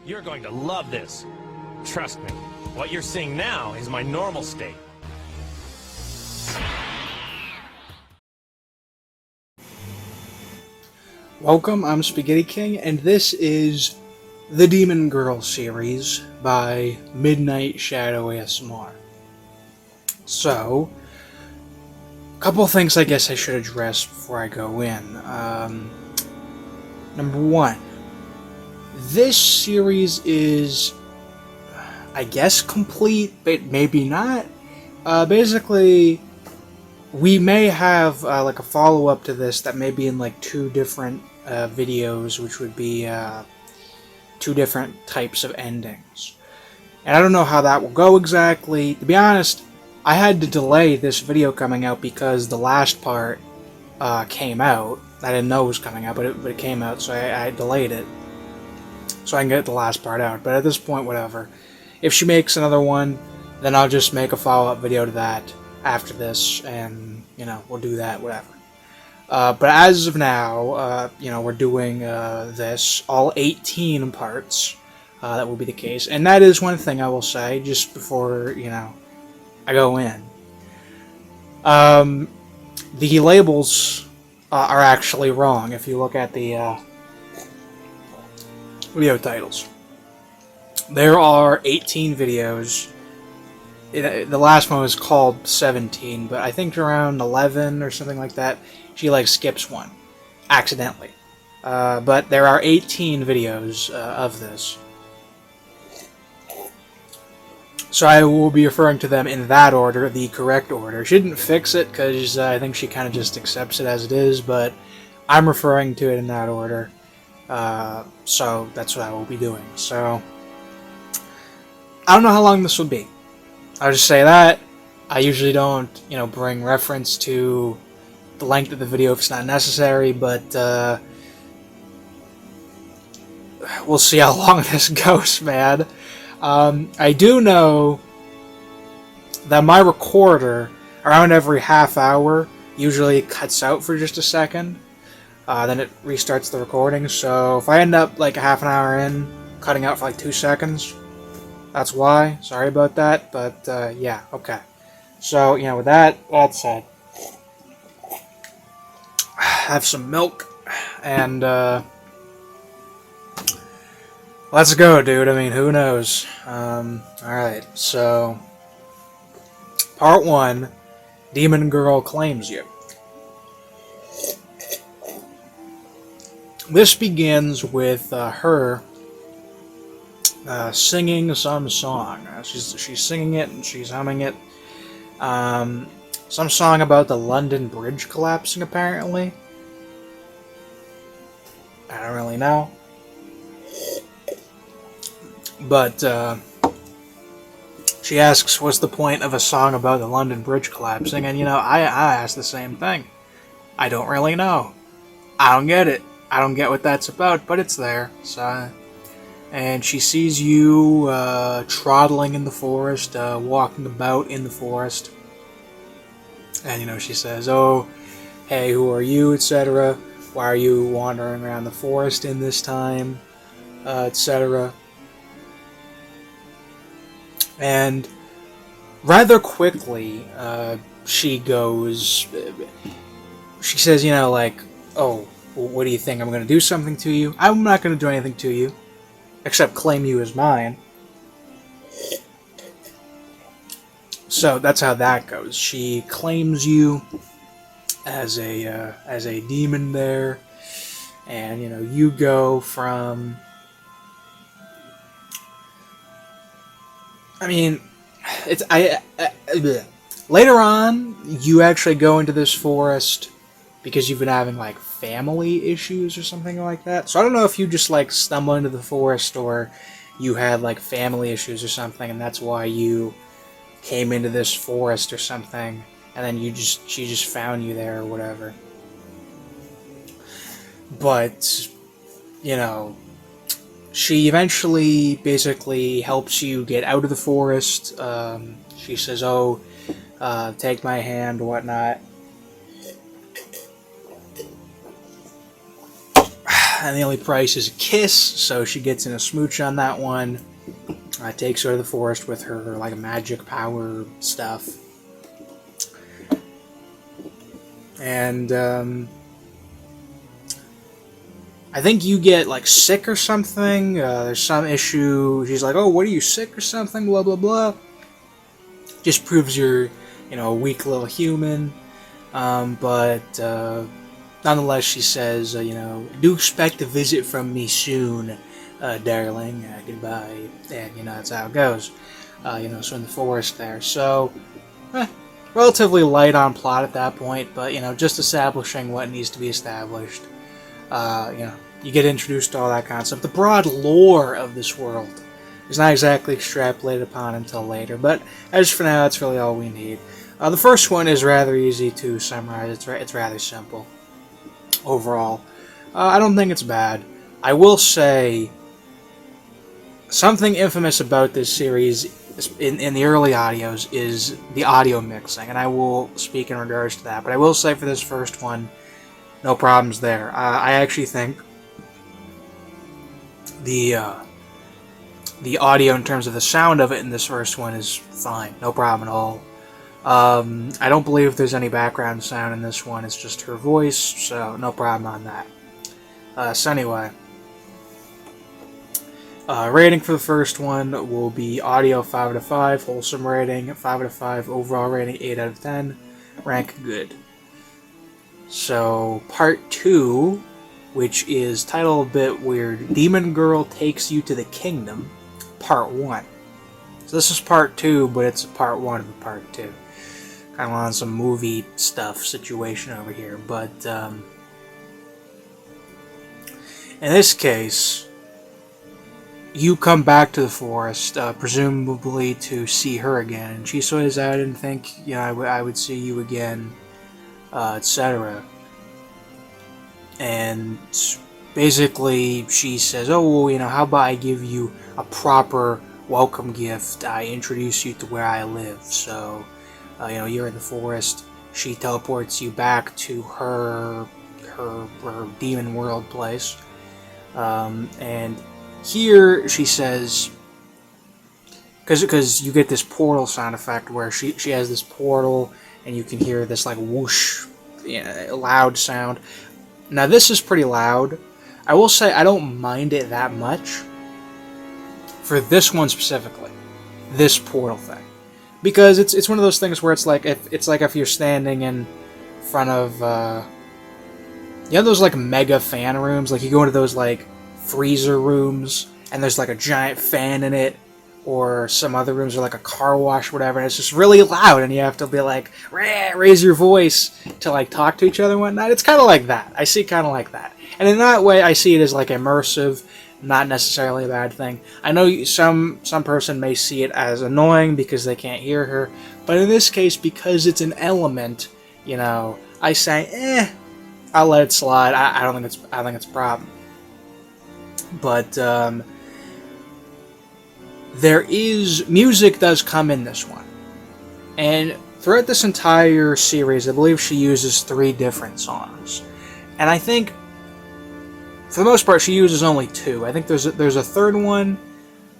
You're going to love this. Trust me, what you're seeing now is my normal state. Welcome, I'm Spaghetti King, and this is the Demon Girl series by Midnight Shadow ASMR. So, a couple of things I guess I should address before I go in. Number one, this series is, I guess, complete, but maybe not. Basically, we may have like a follow-up to this that may be in like two different videos, which would be two different types of endings. And I don't know how that will go exactly. To be honest, I had to delay this video coming out because the last part came out. I didn't know it was coming out, but it came out, so I delayed it so I can get the last part out. But at this point, whatever. If she makes another one, then I'll just make a follow-up video to that after this, and, you know, we'll do that, whatever. But as of now, you know, we're doing this, all 18 parts, that will be the case. And that is one thing I will say, just before, you know, I go in. The labels are actually wrong, if you look at the video titles. There are 18 videos. The last one was called 17, but I think around 11 or something like that, she like skips one, accidentally. But there are 18 videos of this. So I will be referring to them in that order, the correct order. She didn't fix it, because I think she kind of just accepts it as it is, but I'm referring to it in that order. So that's what I will be doing. So I don't know how long this will be. I'll just say that. I usually don't, you know, bring reference to the length of the video if it's not necessary, but we'll see how long this goes, man. I do know that my recorder, around every half hour, usually cuts out for just a second. Then it restarts the recording, so if I end up like a half an hour in, cutting out for like 2 seconds, that's why. Sorry about that, but yeah, okay. So, you know, with that said, have some milk, and let's go, dude. I mean, who knows? Alright, so part 1, Demon Girl Claims You. This begins with her singing some song. She's singing it and she's humming it. Some song about the London Bridge collapsing, apparently. I don't really know. But she asks, what's the point of a song about the London Bridge collapsing? And, you know, I asked the same thing. I don't really know. I don't get it. I don't get what that's about, but it's there. So, and she sees you trotting in the forest, walking about in the forest. And, you know, she says, oh, hey, who are you, etc. Why are you wandering around the forest in this time, etc. And rather quickly, she says, you know, like, oh, what do you think? I'm going to do something to you? I'm not going to do anything to you, except claim you as mine. So that's how that goes. She claims you as a demon there, and, you know, you go from, I mean, it's later on you actually go into this forest because you've been having like family issues or something like that. So I don't know if you just like stumble into the forest or you had like family issues or something, and that's why you came into this forest or something, and then she just found you there or whatever. But, you know, she eventually basically helps you get out of the forest. She says, oh, take my hand, whatnot. And the only price is a kiss, so she gets in a smooch on that one. Takes her to the forest with her like magic power stuff. And I think you get like sick or something. There's some issue. She's like, "Oh, what are you, sick or something?" Blah blah blah. Just proves you're, a weak little human. But nonetheless, she says, "Do expect a visit from me soon, darling. Goodbye." And that's how it goes. So in the forest there. So, relatively light on plot at that point, but just establishing what needs to be established. You get introduced to all that concept. The broad lore of this world is not exactly extrapolated upon until later, but as for now, that's really all we need. The first one is rather easy to summarize. It's rather simple overall. I don't think it's bad. I will say something infamous about this series in the early audios is the audio mixing, and I will speak in regards to that. But I will say for this first one, no problems there. I actually think the audio in terms of the sound of it in this first one is fine. No problem at all. I don't believe there's any background sound in this one. It's just her voice, so no problem on that. So anyway, rating for the first one will be audio 5 out of 5, wholesome rating 5 out of 5, overall rating 8 out of 10, rank good. So part 2, which is titled a bit weird, Demon Girl Takes You to the Kingdom, part 1. So this is part 2, but it's part 1 of the part 2. Kind of on some movie stuff situation over here, but in this case, you come back to the forest, presumably to see her again, and she says, "I didn't think I would see you again," etc. And basically, she says, "Oh, well, how about I give you a proper welcome gift? I introduce you to where I live." So, you're in the forest. She teleports you back to her demon world place, and here she says, because you get this portal sound effect where she has this portal, and you can hear this like whoosh, loud sound. Now this is pretty loud. I will say I don't mind it that much for this one specifically, this portal thing, because it's one of those things where it's like if you're standing in front of those like mega fan rooms, like you go into those like freezer rooms and there's like a giant fan in it, or some other rooms are like a car wash, whatever, and it's just really loud and you have to be like raise your voice to like talk to each other and whatnot. It's kind of like that. I see it kind of like that, and in that way I see it as like immersive, not necessarily a bad thing. I know some person may see it as annoying because they can't hear her, but in this case, because it's an element, I say I'll let it slide. I don't think it's a problem. But music does come in this one, and throughout this entire series, I believe she uses 3 different songs, and I think for the most part she uses only 2. I think there's a third one,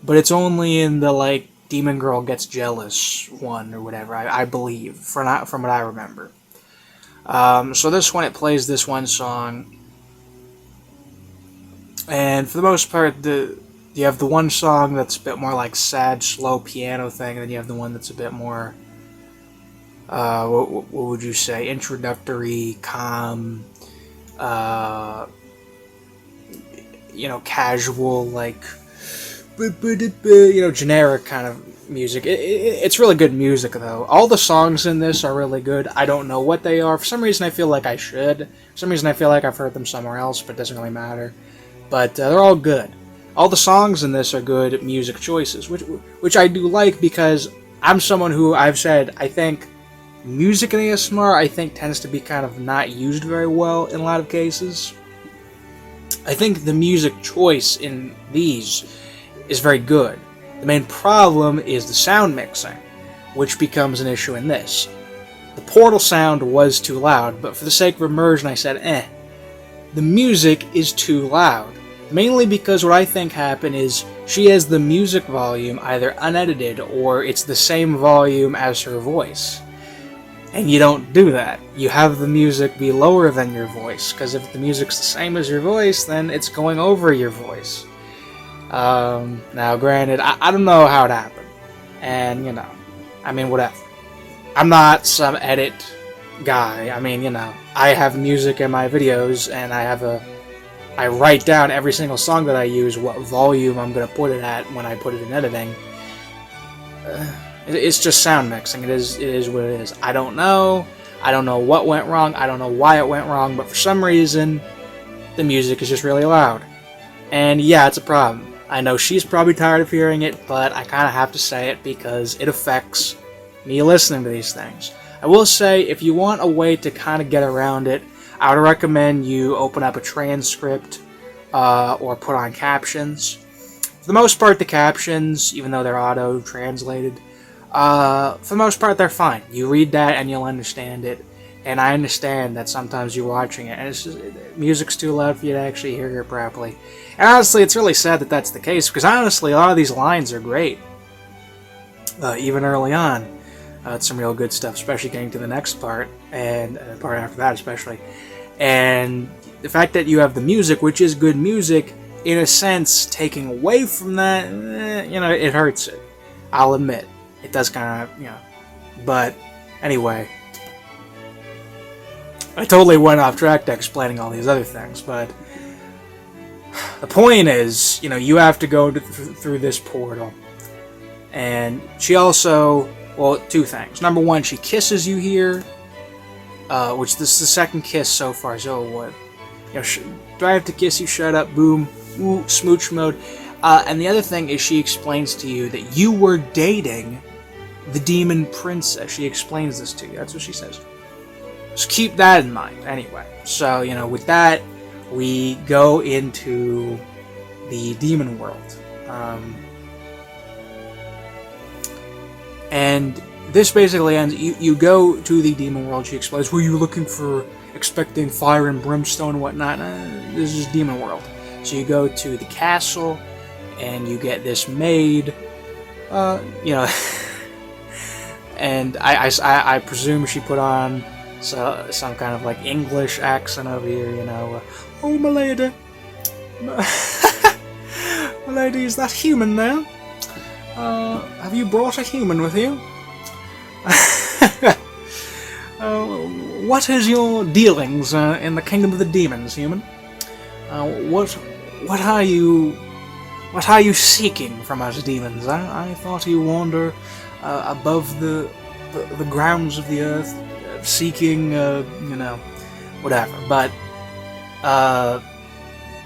but it's only in the like Demon Girl Gets Jealous one or whatever. I believe from what I remember. So this one, it plays this one song. And for the most part, you have the one song that's a bit more like sad, slow piano thing, and then you have the one that's a bit more, what would you say, introductory, calm, casual, like, generic kind of music. It's really good music, though. All the songs in this are really good. I don't know what they are. For some reason, I feel like I should. For some reason, I feel like I've heard them somewhere else, but it doesn't really matter. But they're all good. All the songs in this are good music choices, which I do like, because I'm someone who, I've said, I think music in ASMR, tends to be kind of not used very well in a lot of cases. I think the music choice in these is very good. The main problem is the sound mixing, which becomes an issue in this. The portal sound was too loud, but for the sake of immersion, I said, the music is too loud. Mainly because what I think happened is she has the music volume either unedited or it's the same volume as her voice. And you don't do that. You have the music be lower than your voice, because if the music's the same as your voice, then it's going over your voice. Now granted, I don't know how it happened. And, you know, I mean, whatever. I'm not some edit guy. I mean, you know, I have music in my videos, and I write down every single song that I use, what volume I'm going to put it at when I put it in editing. It's just sound mixing. It is what it is. I don't know what went wrong. I don't know why it went wrong, but for some reason, the music is just really loud. And yeah, it's a problem. I know she's probably tired of hearing it, but I kind of have to say it because it affects me listening to these things. I will say, if you want a way to kind of get around it, I would recommend you open up a transcript or put on captions. For the most part, the captions, even though they're auto-translated, for the most part, they're fine. You read that and you'll understand it. And I understand that sometimes you're watching it and it's just, music's too loud for you to actually hear it properly. And honestly, it's really sad that that's the case, because honestly, a lot of these lines are great. Even early on. It's some real good stuff, especially getting to the next part, and the part after that especially. And the fact that you have the music, which is good music, in a sense, taking away from that, you know, it hurts it. I'll admit. It does kind of, you know. But, anyway. I totally went off track to explaining all these other things, but the point is, you know, you have to go through this portal. And she also, well, two things. Number one, she kisses you here, which this is the second kiss so far, so what? You know, do I have to kiss you? Shut up, boom, ooh, smooch mode. And the other thing is she explains to you that you were dating the demon princess. She explains this to you. That's what she says. So keep that in mind, anyway. So, you know, with that, we go into the demon world. And this basically ends, you go to the demon world, she explains, were you looking for, expecting fire and brimstone and whatnot? This is demon world. So you go to the castle, and you get this maid, you know, and I presume she put on some kind of like English accent over here, you know. Oh, my lady. My lady, is that human there? Have you brought a human with you? What is your dealings in the kingdom of the demons, human? What are you seeking from us demons? I thought you wander above the grounds of the earth, seeking, you know, whatever. But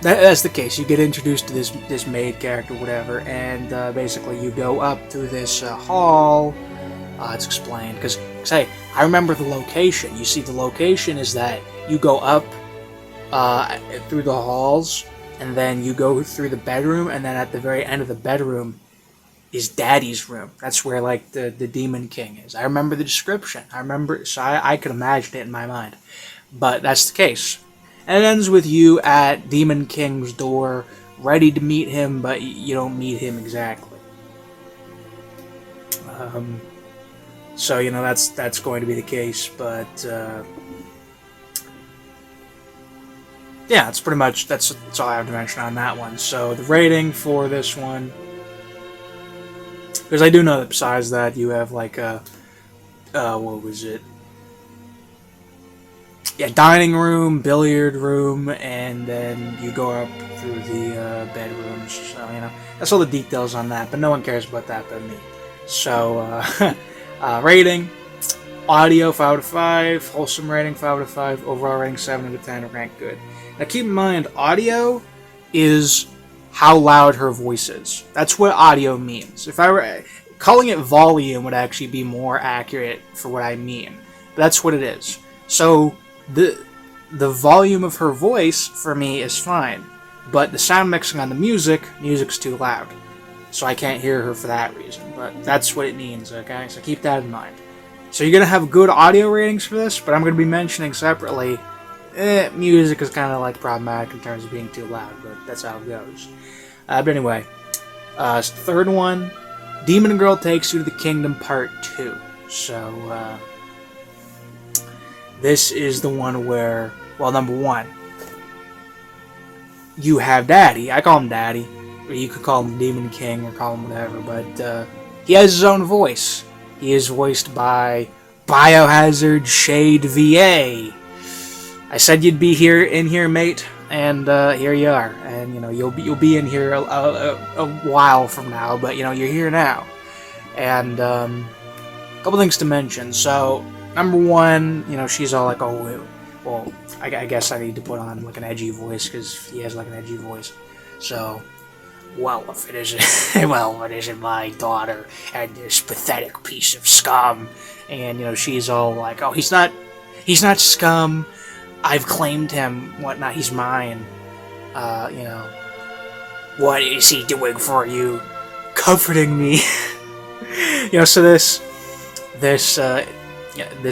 that's the case. You get introduced to this maid character, whatever, and basically you go up through this hall. It's explained because, hey, I remember the location. You see, the location is that you go up through the halls, and then you go through the bedroom, and then at the very end of the bedroom is Daddy's room. That's where, like, the Demon King is. I remember the description. So I could imagine it in my mind. But that's the case. And it ends with you at Demon King's door, ready to meet him, but you don't meet him exactly. So, you know, that's going to be the case, but yeah, it's pretty much, that's all I have to mention on that one. So, the rating for this one, because I do know that besides that, you have like a, what was it? Yeah, dining room, billiard room, and then you go up through the bedrooms. So, you know, that's all the details on that, but no one cares about that but me. So, rating, audio 5 out of 5, wholesome rating 5 out of 5, overall rating 7 out of 10, rank good. Now keep in mind, audio is how loud her voice is. That's what audio means. If I were calling it volume would actually be more accurate for what I mean. But that's what it is. So the volume of her voice for me is fine, but the sound mixing on the music's too loud. So I can't hear her for that reason, but that's what it means, okay? So keep that in mind. So you're going to have good audio ratings for this, but I'm going to be mentioning separately music is kind of like problematic in terms of being too loud, but that's how it goes. But anyway, third one, Demon Girl Takes You to the Kingdom Part 2. So, this is the one where, well, number one, you have Daddy. I call him Daddy. Or you could call him Demon King or call him whatever, but he has his own voice. He is voiced by Biohazard Shade VA. I said you'd be in here, mate, and here you are. And you'll be in here a while from now, but you're here now. And a couple things to mention. So number one, she's all like, oh, well, I guess I need to put on like an edgy voice because he has like an edgy voice. So. Well, if it isn't my daughter and this pathetic piece of scum, and she's all like, "Oh, he's not scum. I've claimed him. Whatnot. He's mine. What is he doing for you? Comforting me." So this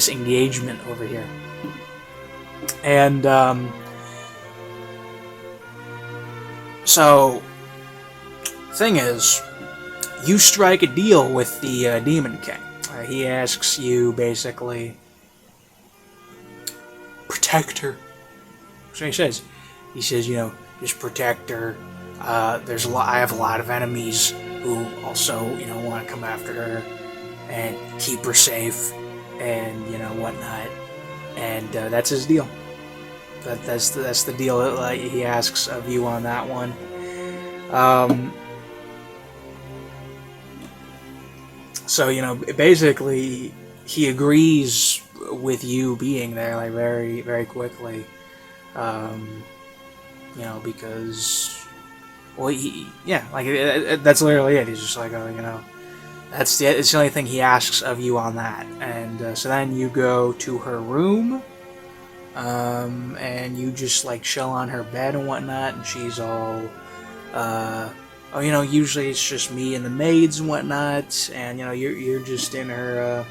engagement over here, and so. Thing is, you strike a deal with the Demon King. He asks you basically protect her. So he says, just protect her. I have a lot of enemies who also want to come after her and keep her safe and whatnot. And that's his deal. That's the deal that he asks of you on that one. So, basically, he agrees with you being there, like, very, very quickly. Because, well, that's literally it. He's just like, oh, it's the only thing he asks of you on that. And so then you go to her room, and you just, like, chill on her bed and whatnot, and she's all, usually it's just me and the maids and whatnot, and, you're just in her,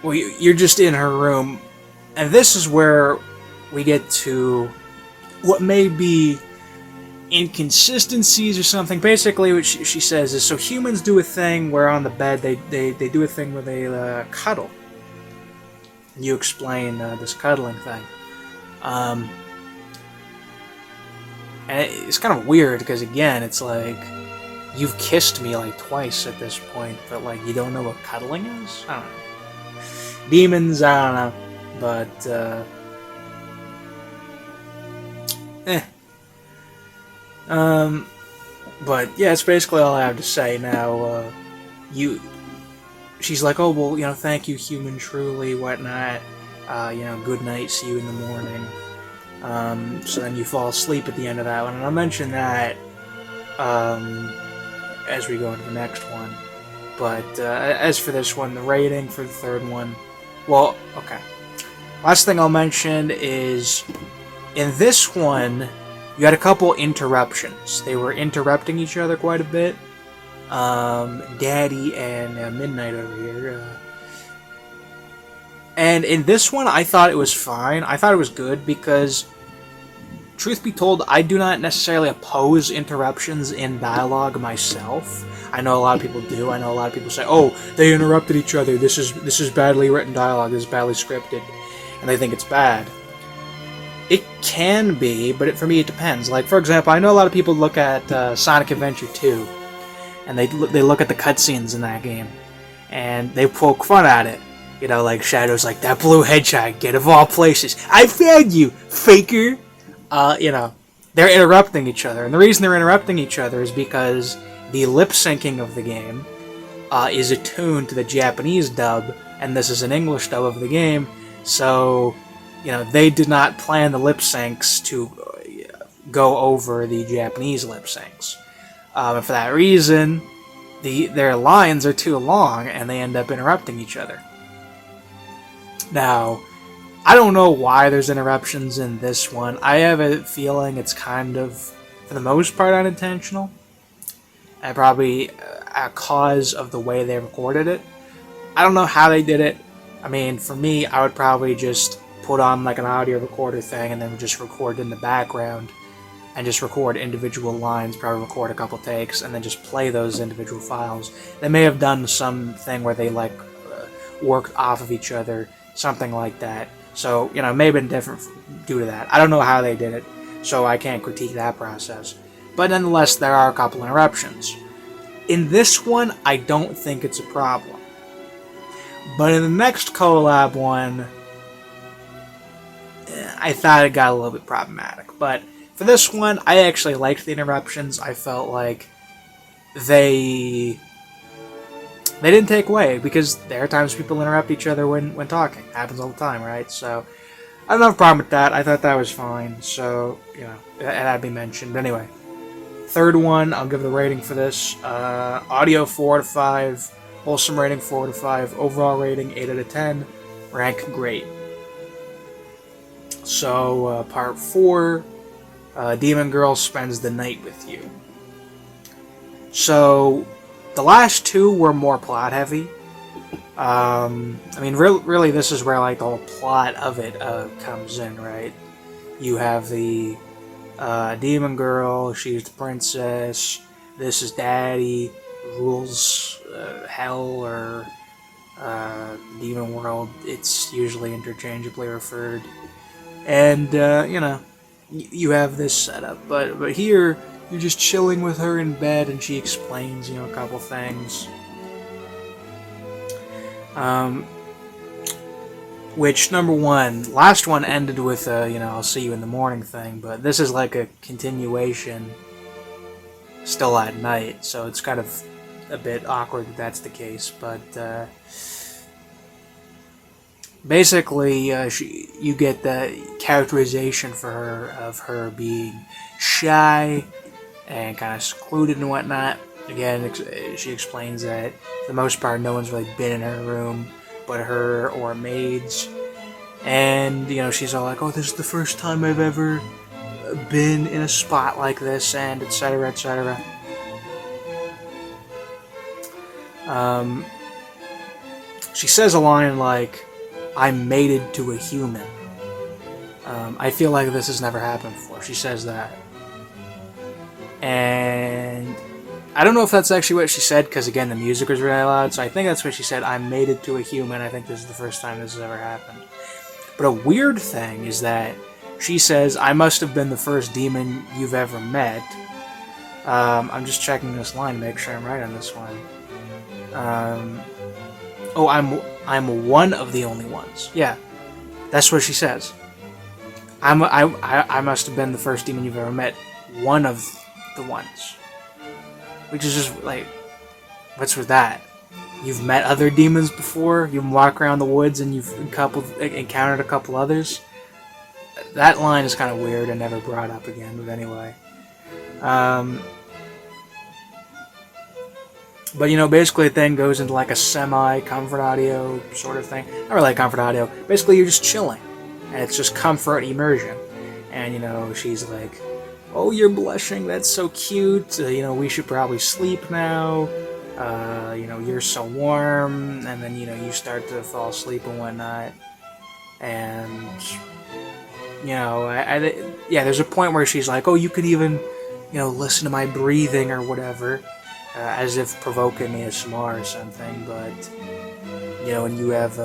you're just in her room, and this is where we get to what may be inconsistencies or something. Basically, what she says is, so humans do a thing where on the bed, they do a thing where they, cuddle. And you explain, this cuddling thing. And it's kind of weird because, again, it's like, you've kissed me like twice at this point, but like you don't know what cuddling is? I don't know. Demons, I don't know. But, but yeah, it's basically all I have to say now. She's like, oh, well, thank you, human, truly, whatnot. Good night, see you in the morning. So then you fall asleep at the end of that one, and I'll mention that as we go into the next one. But as for this one, the rating for the third one, well, okay. Last thing I'll mention is, in this one, you had a couple interruptions. They were interrupting each other quite a bit. Daddy and Midnight over here. And in this one, I thought it was fine. I thought it was good because, truth be told, I do not necessarily oppose interruptions in dialogue myself. I know a lot of people do. I know a lot of people say, oh, they interrupted each other. This is badly written dialogue. This is badly scripted. And they think it's bad. It can be, but for me it depends. Like, for example, I know a lot of people look at Sonic Adventure 2, and they look at the cutscenes in that game, and they poke fun at it. Like Shadow's like, that blue hedgehog, get of all places. I found you, faker! They're interrupting each other. And the reason they're interrupting each other is because the lip-syncing of the game is attuned to the Japanese dub, and this is an English dub of the game, so, they did not plan the lip-syncs to go over the Japanese lip-syncs. And for that reason, their lines are too long, and they end up interrupting each other. Now, I don't know why there's interruptions in this one. I have a feeling it's kind of, for the most part, unintentional. And probably a cause of the way they recorded it. I don't know how they did it. I mean, for me, I would probably just put on like an audio recorder thing and then just record in the background and just record individual lines, probably record a couple takes, and then just play those individual files. They may have done something where they like worked off of each other, something like that. So, you know, it may have been different due to that. I don't know how they did it, so I can't critique that process. But nonetheless, there are a couple interruptions. In this one, I don't think it's a problem. But in the next collab one, I thought it got a little bit problematic. But for this one, I actually liked the interruptions. I felt like they didn't take away, because there are times people interrupt each other when talking. It happens all the time, right? So I don't have a problem with that. I thought that was fine. So, you know, that'd be mentioned. But anyway, third one, I'll give the rating for this. Audio 4 out of 5. Wholesome rating 4 out of 5. Overall rating 8 out of 10. Rank great. So, part 4, Demon Girl Spends the Night with You. So, the last two were more plot heavy. I mean, really, this is where like the whole plot of it comes in, right? You have the demon girl, she's the princess. This is daddy, rules hell or demon world. It's usually interchangeably referred. And you know, you have this setup, but here you're just chilling with her in bed, and she explains, you know, a couple things. Which, number one, last one ended with a, you know, I'll see you in the morning thing, but this is like a continuation still at night, so it's kind of a bit awkward that that's the case, but basically, you get the characterization for her of her being shy and kind of secluded and whatnot. Again, she explains that for the most part, no one's really been in her room but her or maids. And, you know, she's all like, oh, this is the first time I've ever been in a spot like this, and etc., etc. She says a line like, I'm mated to a human. I feel like this has never happened before. She says that. And I don't know if that's actually what she said, because again, the music was really loud, so I think that's what she said, I'm mated to a human. I think this is the first time this has ever happened. But a weird thing is that she says, I must have been the first demon you've ever met. I'm just checking this line to make sure I'm right on this one. Oh, I'm one of the only ones. Yeah, that's what she says. I must have been the first demon you've ever met. One of the ones. Which is just like, what's with that? You've met other demons before? You've walked around the woods and you've encountered a couple others? That line is kind of weird and never brought up again, but anyway. But, you know, basically it then goes into like a semi-comfort audio sort of thing. Not really comfort audio. Basically, you're just chilling. And it's just comfort immersion. And, you know, she's like, oh, you're blushing, that's so cute. You know, we should probably sleep now. You know, you're so warm. And then, you know, you start to fall asleep and whatnot. And, you know, yeah, there's a point where she's like, oh, you could even, you know, listen to my breathing or whatever. As if provoking ASMR or something, but, you know, and you have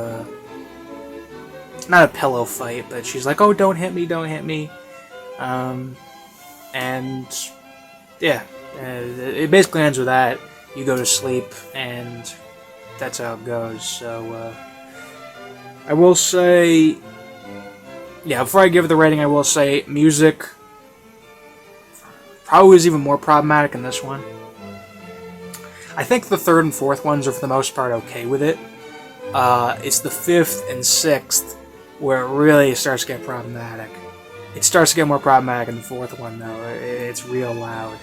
not a pillow fight, but she's like, oh, don't hit me, don't hit me. And, yeah, it basically ends with that. You go to sleep, and that's how it goes. So, I will say, yeah, before I give it the rating, I will say music probably was even more problematic in this one. I think the third and fourth ones are for the most part okay with it. It's the fifth and sixth where it really starts to get problematic. It starts to get more problematic in the fourth one, though. It's real loud.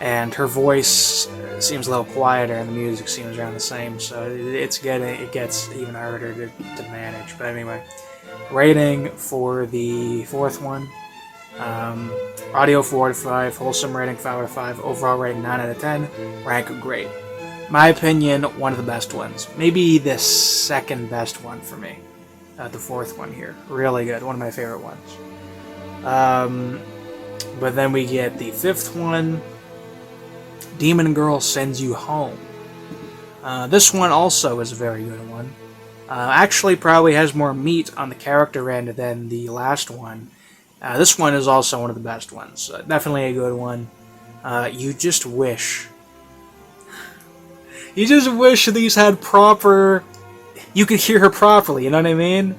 And her voice seems a little quieter, and the music seems around the same, so it gets even harder to manage. But anyway, rating for the fourth one. Audio 4 out of 5, wholesome rating 5 out of 5, overall rating 9 out of 10, rank great. my opinion, one of the best ones. Maybe the second best one for me. The fourth one here. Really good. One of my favorite ones. But then we get the fifth one. Demon Girl Sends You Home. This one also is a very good one. Actually probably has more meat on the character end than the last one. This one is also one of the best ones. Definitely a good one. You just wish... You just wish these had proper... You could hear her properly, you know what I mean?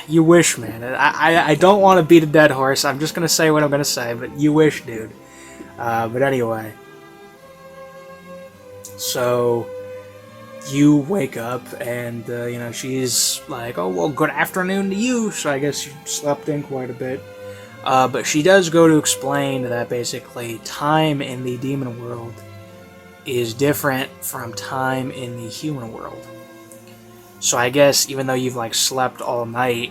You wish, man. I don't want to beat a dead horse. I'm just going to say what I'm going to say, but you wish, dude. But anyway. So... You wake up and, she's like, oh, well, good afternoon to you. So I guess you slept in quite a bit. But she does go to explain that basically time in the demon world is different from time in the human world. So I guess even though you've, slept all night,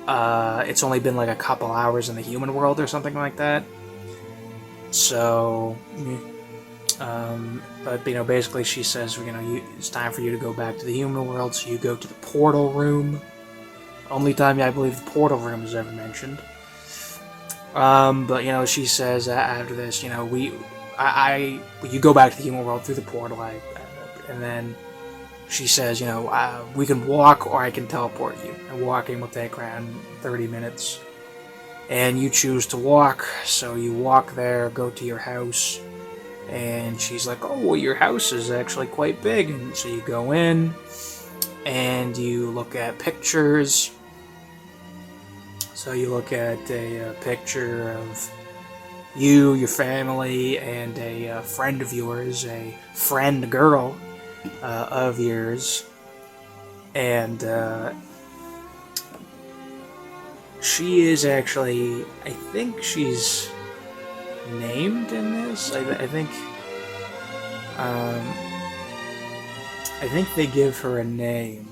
it's only been, a couple hours in the human world or something like that. So... but basically she says, it's time for you to go back to the human world, so you go to the portal room. Only time I believe the portal room is ever mentioned. But she says after this, you go back to the human world through the portal, and then she says, we can walk or I can teleport you. And walking will take around 30 minutes. And you choose to walk, so you walk there, go to your house. And she's like, oh, well, your house is actually quite big. And so you go in, and you look at pictures. So you look at a picture of you, your family, and a friend of yours, a friend girl of yours. And she is actually, I think she's... named in this. I think they give her a name,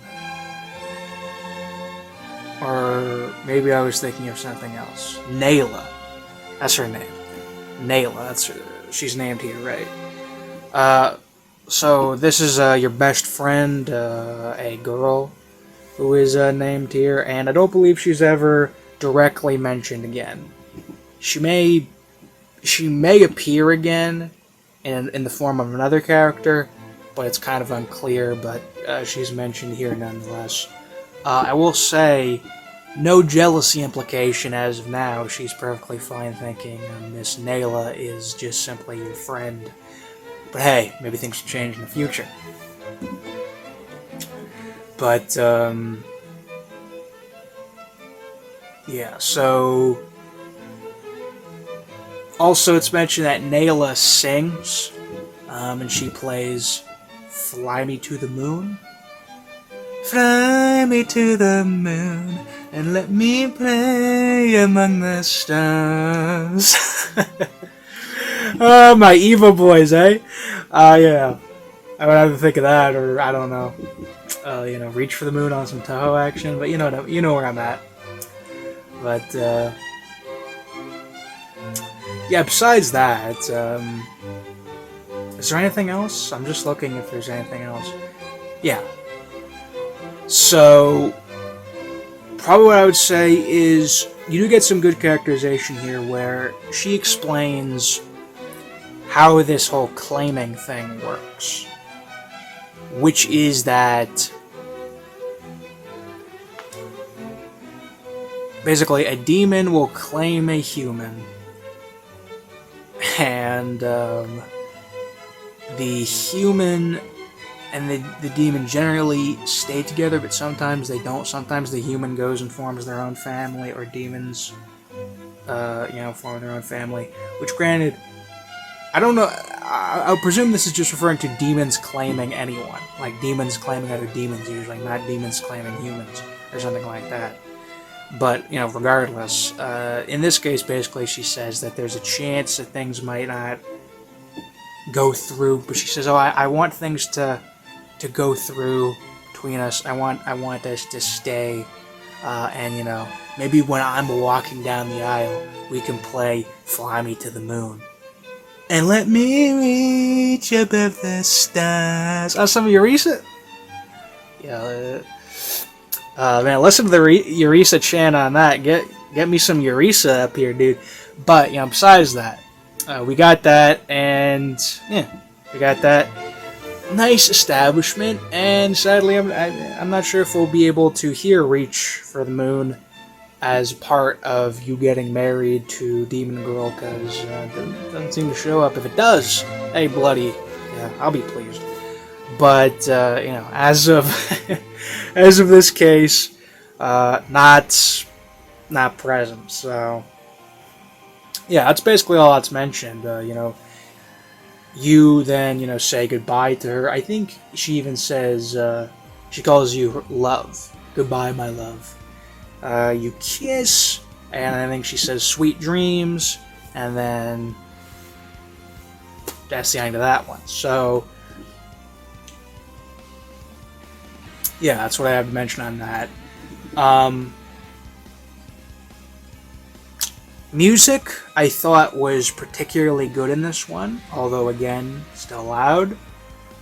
or maybe I was thinking of something else. Nayla, that's her name. Nayla, that's her. She's named here, right? So this is your best friend, a girl who is named here, and I don't believe she's ever directly mentioned again. She may appear again in the form of another character, but it's kind of unclear, but she's mentioned here nonetheless. I will say, no jealousy implication as of now. She's perfectly fine thinking Miss Nayla is just simply your friend. But hey, maybe things will change in the future. But, yeah, so... Also, it's mentioned that Nayla sings, and she plays Fly Me to the Moon. Fly me to the moon, and let me play among the stars. Oh, my evil boys, eh? Yeah. I would have to think of that, or I don't know. Reach for the moon on some Toho action, but you know where I'm at. But, yeah, besides that, is there anything else? I'm just looking if there's anything else. Yeah. So, probably what I would say is, you do get some good characterization here where she explains how this whole claiming thing works. Which is that, basically, a demon will claim a human, and the human and the demon generally stay together, but sometimes they don't. Sometimes the human goes and forms their own family, or demons, form their own family. Which, granted, I don't know. I presume this is just referring to demons claiming anyone, like demons claiming other demons, usually, not demons claiming humans or something like that. But, regardless, in this case, basically, she says that there's a chance that things might not go through, but she says, oh, I want things to go through between us. I want us to stay, and, maybe when I'm walking down the aisle, we can play Fly Me to the Moon. And let me reach above the stars. Oh, some of Eureka? Yeah. Man, listen to the Eureka chant on that. Get me some Eureka up here, dude. But, besides that, we got that, and, yeah, we got that nice establishment, and sadly, I'm not sure if we'll be able to hear Reach for the Moon as part of you getting married to Demon Girl, because it doesn't seem to show up. If it does, hey, bloody, yeah, I'll be pleased. But, as of as of this case, not present, so yeah, that's basically all that's mentioned. You then, say goodbye to her. I think she even says, she calls you love. Goodbye, my love. You kiss, and I think she says sweet dreams, and then that's the end of that one. So, yeah, that's what I have to mention on that. Music, I thought, was particularly good in this one, although, again, still loud.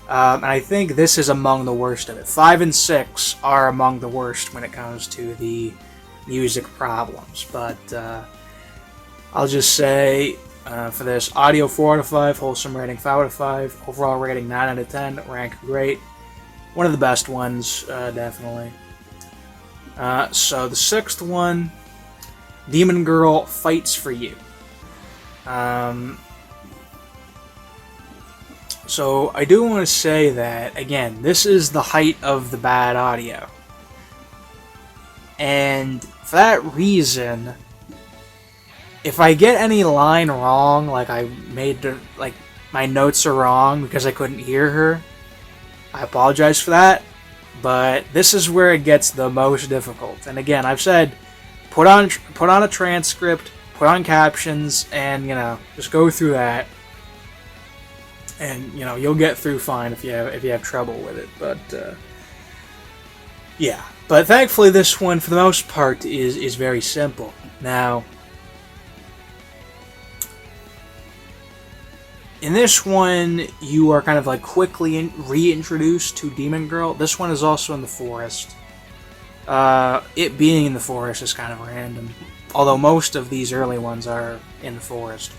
And I think this is among the worst of it. 5 and 6 are among the worst when it comes to the music problems. But I'll just say, for this, audio 4 out of 5, wholesome rating 5 out of 5, overall rating 9 out of 10, rank great. One of the best ones, definitely. So the 6th one, Demon Girl Fights for You. So I do want to say that, again, this is the height of the bad audio. And for that reason, if I get any line wrong, like I made, like my notes are wrong because I couldn't hear her, I apologize for that. But this is where it gets the most difficult. And again, I've said, put on a transcript, put on captions, and just go through that, and you'll get through fine if you have trouble with it. But yeah, but thankfully this one for the most part is very simple. Now, in this one, you are kind of like quickly reintroduced to Demon Girl. This one is also in the forest. It being in the forest is kind of random. Although most of these early ones are in the forest.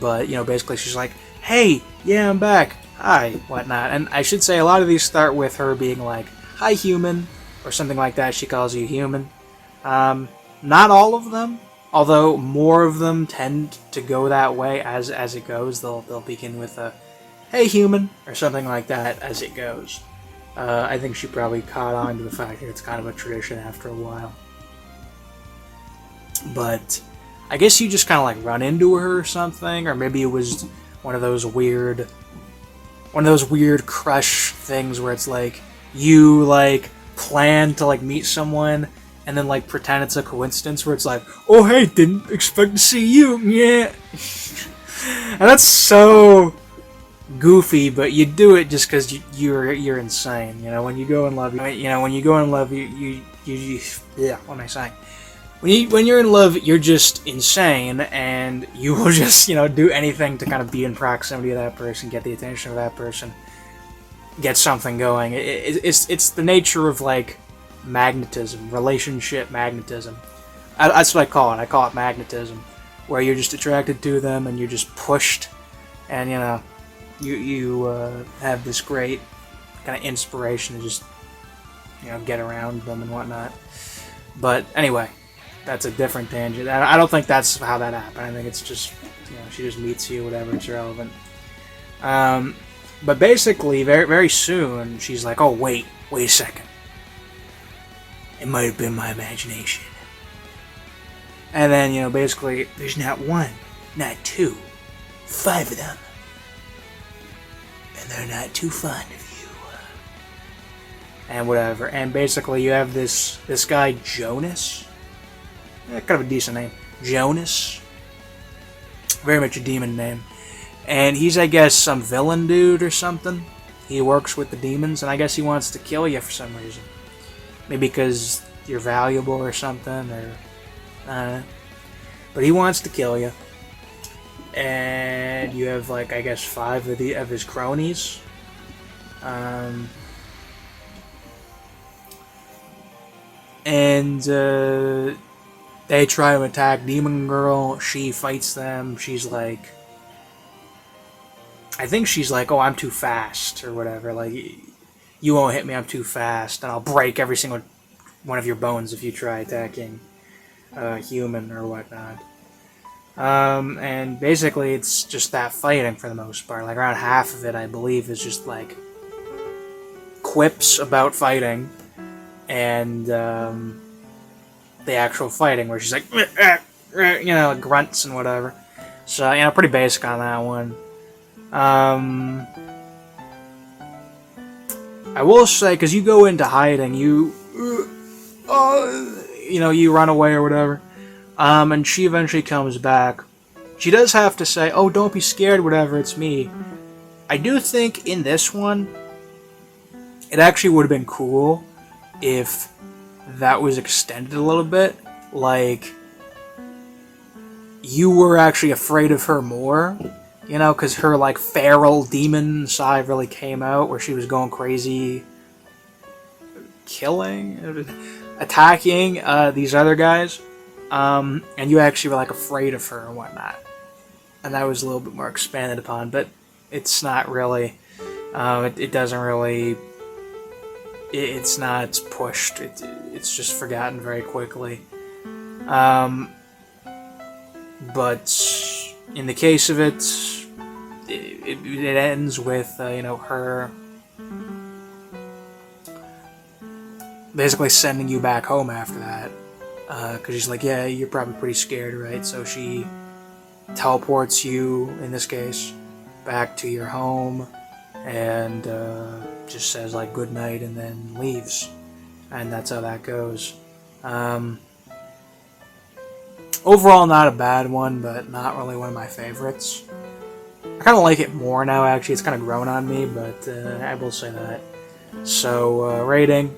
But, basically she's like, hey, yeah, I'm back. Hi, whatnot. And I should say a lot of these start with her being like, hi, human, or something like that. She calls you human. Not all of them. Although more of them tend to go that way as it goes. They'll begin with a, hey, human, or something like that as it goes. I think she probably caught on to the fact that it's kind of a tradition after a while. But I guess you just kind of like run into her or something, or maybe it was one of those weird crush things where it's like you like plan to like meet someone and then like pretend it's a coincidence where it's like, oh hey, didn't expect to see you, yeah. And that's so goofy, but you do it just because you're insane. When you go in love, you yeah. What am I saying? When you're in love, you're just insane, and you will just do anything to kind of be in proximity of that person, get the attention of that person, get something going. It's the nature of like magnetism, relationship magnetism. That's what I call it. I call it magnetism, where you're just attracted to them and you're just pushed, and you have this great kind of inspiration to just get around them and whatnot. But anyway, that's a different tangent. I don't think that's how that happened. I think it's just she just meets you, whatever. It's irrelevant. But basically, very very soon, she's like, oh wait a second. It might have been my imagination. And then, basically, there's not one, not two, 5 of them. And they're not too fond of you. And whatever. And basically, you have this guy, Jonas. Kind of a decent name. Jonas. Very much a demon name. And he's, I guess, some villain dude or something. He works with the demons, and I guess he wants to kill you for some reason. Maybe because you're valuable or something, or I don't know. But he wants to kill you. And and you have like I guess 5 of his cronies. And they try to attack Demon Girl. She fights them. She's like, I think she's like, oh, I'm too fast or whatever. Like, you won't hit me. I'm too fast, and I'll break every single one of your bones if you try attacking a human or whatnot. And basically, it's just that fighting for the most part. Like around half of it, I believe, is just like quips about fighting, and the actual fighting where she's like, you know, like grunts and whatever. So, you know, pretty basic on that one. I will say, because you go into hiding, you know, you run away or whatever, and she eventually comes back. She does have to say, oh, don't be scared, whatever, it's me. I do think in this one, it actually would have been cool if that was extended a little bit. Like, you were actually afraid of her more, you know, because her, like, feral demon side really came out, where she was going crazy, killing, attacking these other guys, and you actually were, like, afraid of her and whatnot. And that was a little bit more expanded upon, but it's not really, it doesn't really, it's not pushed, it's just forgotten very quickly. But in the case of it, it ends with, you know, her basically sending you back home after that. Because she's like, yeah, you're probably pretty scared, right? So she teleports you, in this case, back to your home, and just says, like, good night, and then leaves. And that's how that goes. Overall, not a bad one, but not really one of my favorites. I kind of like it more now, actually. It's kind of grown on me, but I will say that. So, rating.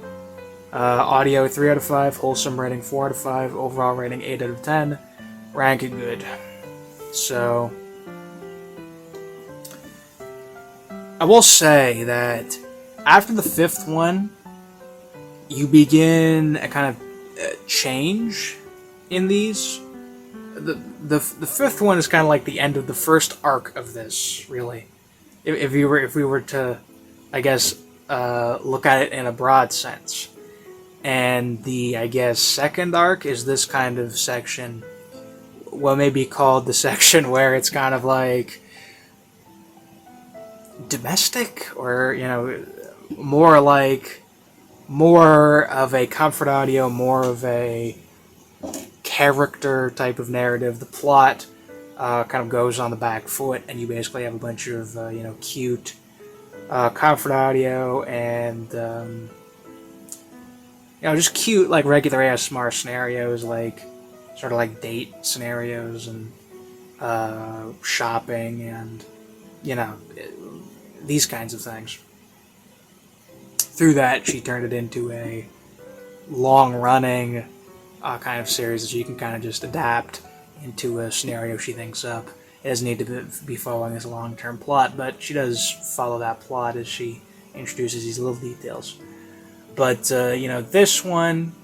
Audio 3 out of 5. Wholesome rating 4 out of 5. Overall rating 8 out of 10. Rank it good. So, I will say that after the 5th one, you begin a kind of change in these. The 5th one is kind of like the end of the first arc of this, really. If we were to, I guess, look at it in a broad sense. And the, I guess, second arc is this kind of section, what may be called the section where it's kind of like domestic, or, you know, more of a comfort audio, more of a character type of narrative. The plot kind of goes on the back foot, and you basically have a bunch of, you know, cute comfort audio and, you know, just cute, like, regular ASMR scenarios, like, sort of like date scenarios and shopping and, you know, these kinds of things. Through that, she turned it into a long-running kind of series that you can kind of just adapt into a scenario she thinks up. It doesn't need to be following this long-term plot, but she does follow that plot as she introduces these little details. But, you know, this one,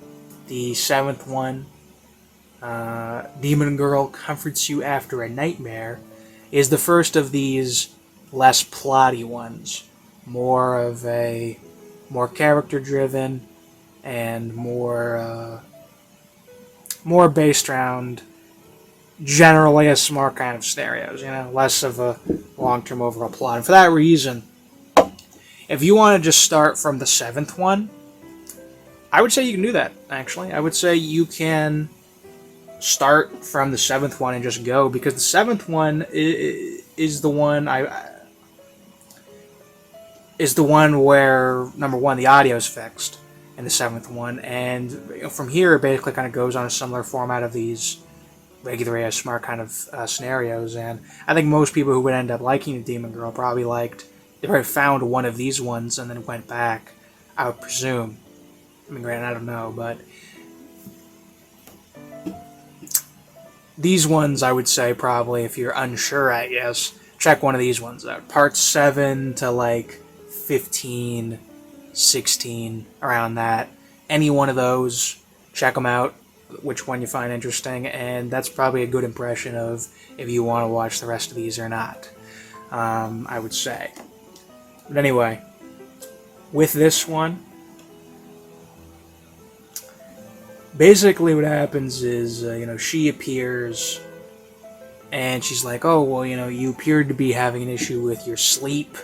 the 7th one, Demon Girl Comforts You After a Nightmare, is the first of these less plotty ones. More character-driven and more based around generally a smart kind of scenarios, you know, less of a long-term overall plot. And for that reason, if you want to just start from the 7th one, I would say you can do that, actually. I would say you can start from the 7th one and just go, because the 7th one is the one where, number one, the audio is fixed in the 7th one, and, you know, from here it basically kind of goes on a similar format of these regular ASMR kind of scenarios. And I think most people who would end up liking the Demon Girl probably found one of these ones and then went back, I would presume. I mean, granted, I don't know, but these ones, I would say, probably, if you're unsure, I guess, check one of these ones out. Part 7 to like 15, 16, around that. Any one of those, check them out, which one you find interesting, and that's probably a good impression of if you want to watch the rest of these or not, I would say. But anyway, with this one, basically what happens is, she appears, and she's like, oh, well, you appeared to be having an issue with your sleep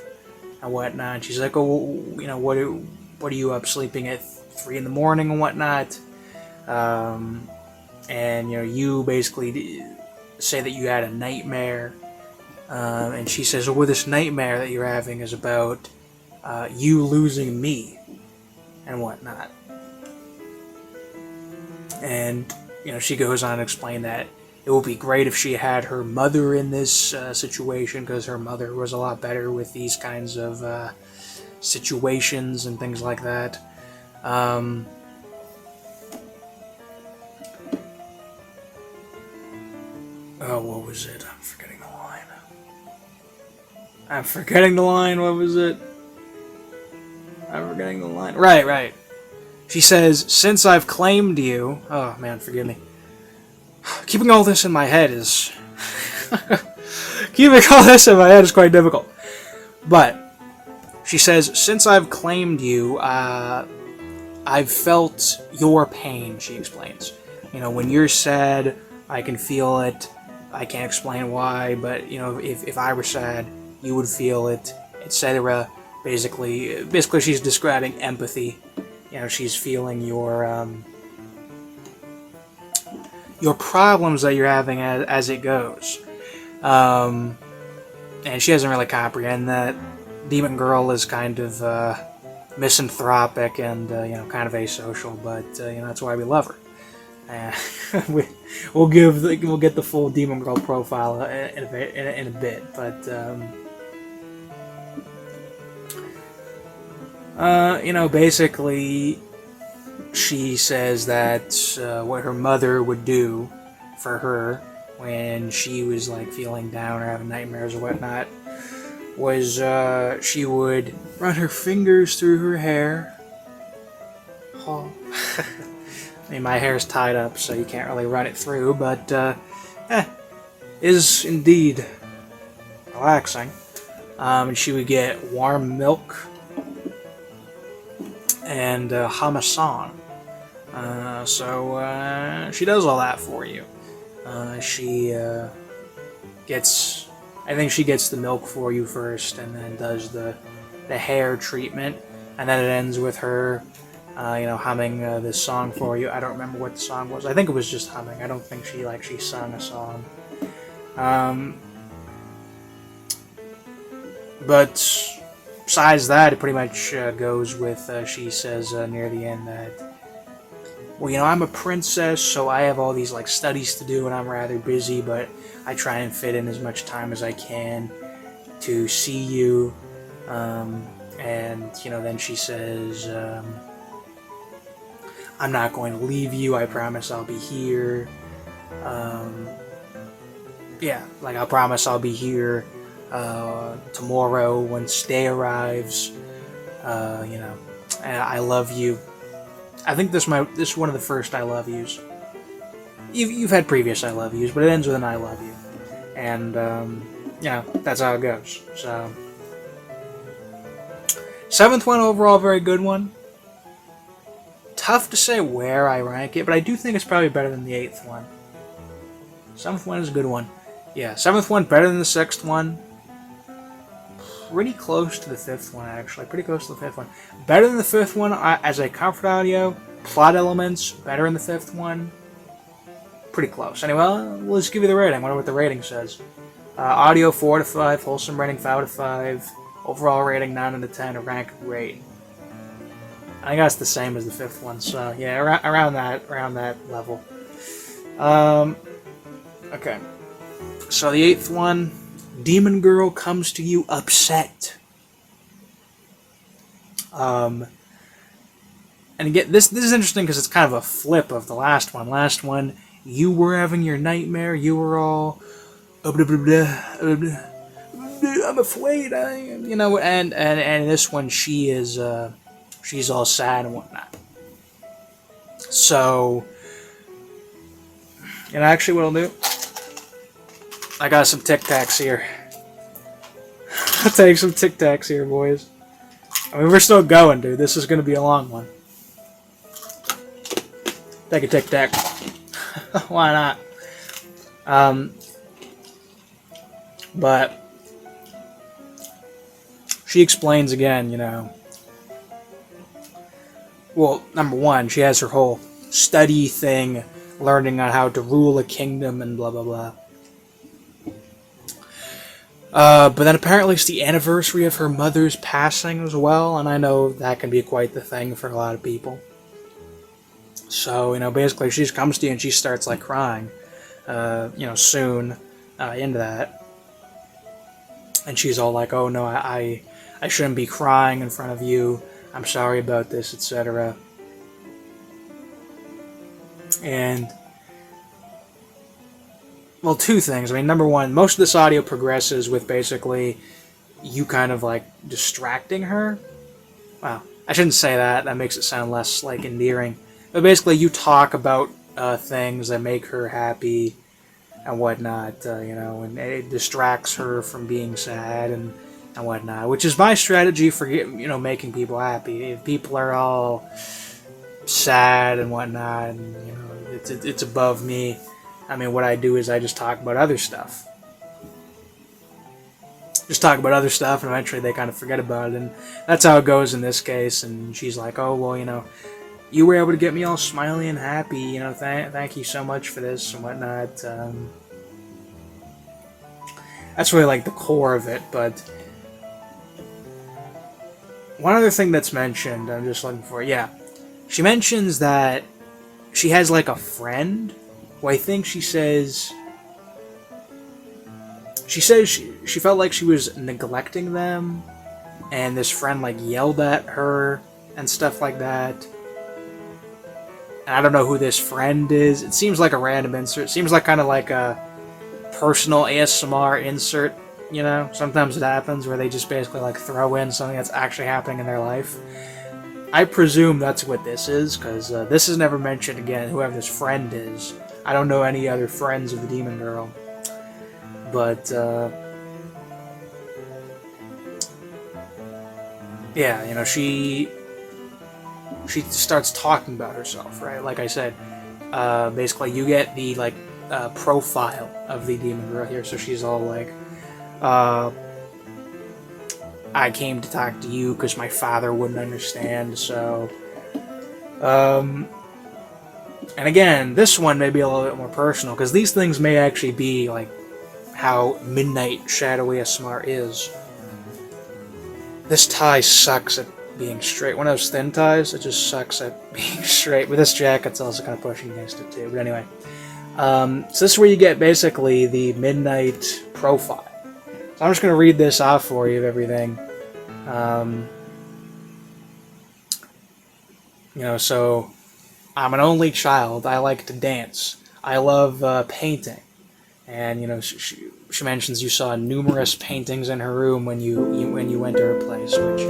and whatnot. And she's like, oh, well, what are you up sleeping at 3 in the morning and whatnot? And, you basically say that you had a nightmare. And she says, well, this nightmare that you're having is about you losing me and whatnot. And, she goes on to explain that it would be great if she had her mother in this situation, because her mother was a lot better with these kinds of situations and things like that. Oh, what was it? I'm forgetting the line. What was it? I'm forgetting the line. Right. She says, since I've claimed you... Oh, man, forgive me. Keeping all this in my head is... quite difficult. But, she says, since I've claimed you, I've felt your pain, she explains. When you're sad, I can feel it. I can't explain why, but, if I were sad, you would feel it, etc. Basically, she's describing empathy. She's feeling your problems that you're having as it goes. And she doesn't really comprehend that. Demon Girl is kind of misanthropic and, kind of asocial, but, that's why we love her. We'll get the full Demon Girl profile in a bit, but, basically, she says that what her mother would do for her when she was like feeling down or having nightmares or whatnot was she would run her fingers through her hair. Oh. I mean, my hair's tied up, so you can't really run it through, but is indeed relaxing. And she would get warm milk and Hamasan. So she does all that for you. She gets the milk for you first, and then does the hair treatment, and then it ends with her, humming this song for you. I don't remember what the song was. I think it was just humming. I don't think she sung a song. But besides that, it pretty much goes with, she says near the end that, well, I'm a princess, so I have all these studies to do, and I'm rather busy, but I try and fit in as much time as I can to see you. And, then she says, I'm not going to leave you, I promise I'll be here. I promise I'll be here tomorrow once day arrives. And I love you. I think this is one of the first I love yous. You've had previous I love yous, but it ends with an I love you. And, that's how it goes. So, 7th one overall, very good one. Tough to say where I rank it, but I do think it's probably better than the 8th one. 7th one is a good one. Yeah, 7th one better than the 6th one. Pretty close to the 5th one, actually. Pretty close to the 5th one. Better than the 5th one as a comfort audio. Plot elements, better than the 5th one. Pretty close. Anyway, let's give you the rating. I wonder what the rating says. Audio 4 to 5. Wholesome rating 5 to 5. Overall rating 9 out of 10. A rank grade. I guess the same as the 5th one. So yeah, around that level. Okay. So the 8th one. Demon Girl comes to you upset. And again, this is interesting because it's kind of a flip of the last one. Last one, you were having your nightmare. You were all I'm afraid, you know, and this one, she is, she's all sad and whatnot. So, you know, actually what I'll do, I got some Tic Tacs here. I'll take some Tic Tacs here, boys. I mean, we're still going, dude. This is going to be a long one. Take a Tic Tac. Why not? But she explains again, you know. Well, number one, she has her whole study thing, learning on how to rule a kingdom and blah, blah, blah. But then apparently it's the anniversary of her mother's passing as well, and I know that can be quite the thing for a lot of people. So, you know, basically she just comes to you and she starts, like, crying, you know, soon into that. And she's all like, oh, no, I shouldn't be crying in front of you. I'm sorry about this, etc. And, well, two things. I mean, number one, most of this audio progresses with basically you kind of, like, distracting her. Wow, I shouldn't say that. That makes it sound less, like, endearing. But basically you talk about things that make her happy and whatnot, you know, and it distracts her from being sad and whatnot, which is my strategy for, you know, making people happy. If people are all sad and whatnot, and, you know, it's above me, I mean, what I do is I just talk about other stuff. Just talk about other stuff, and eventually they kind of forget about it, and that's how it goes in this case. And she's like, oh, well, you know, you were able to get me all smiley and happy, you know, thank you so much for this and whatnot. That's really, like, the core of it, but one other thing that's mentioned, I'm just looking for, yeah. She mentions that she has, like, a friend who I think she says she felt like she was neglecting them, and this friend, like, yelled at her and stuff like that. And I don't know who this friend is. It seems like a random insert. It seems like kind of like a personal ASMR insert, you know? Sometimes it happens where they just basically, like, throw in something that's actually happening in their life. I presume that's what this is, because this is never mentioned again, whoever this friend is. I don't know any other friends of the Demon Girl. But, yeah, you know, she starts talking about herself, right? Like I said, basically you get the, like, profile of the Demon Girl here, so she's all like, I came to talk to you because my father wouldn't understand, so, and again, this one may be a little bit more personal, because these things may actually be, like, how Midnight Shadow ASMR is. This tie sucks at being straight. One of those thin ties, it just sucks at being straight. But this jacket's also kind of pushing against it too. But anyway, so this is where you get basically the Midnight profile. So I'm just going to read this off for you of everything. You know, so I'm an only child. I like to dance. I love painting. And, you know, she mentions you saw numerous paintings in her room when you went to her place, which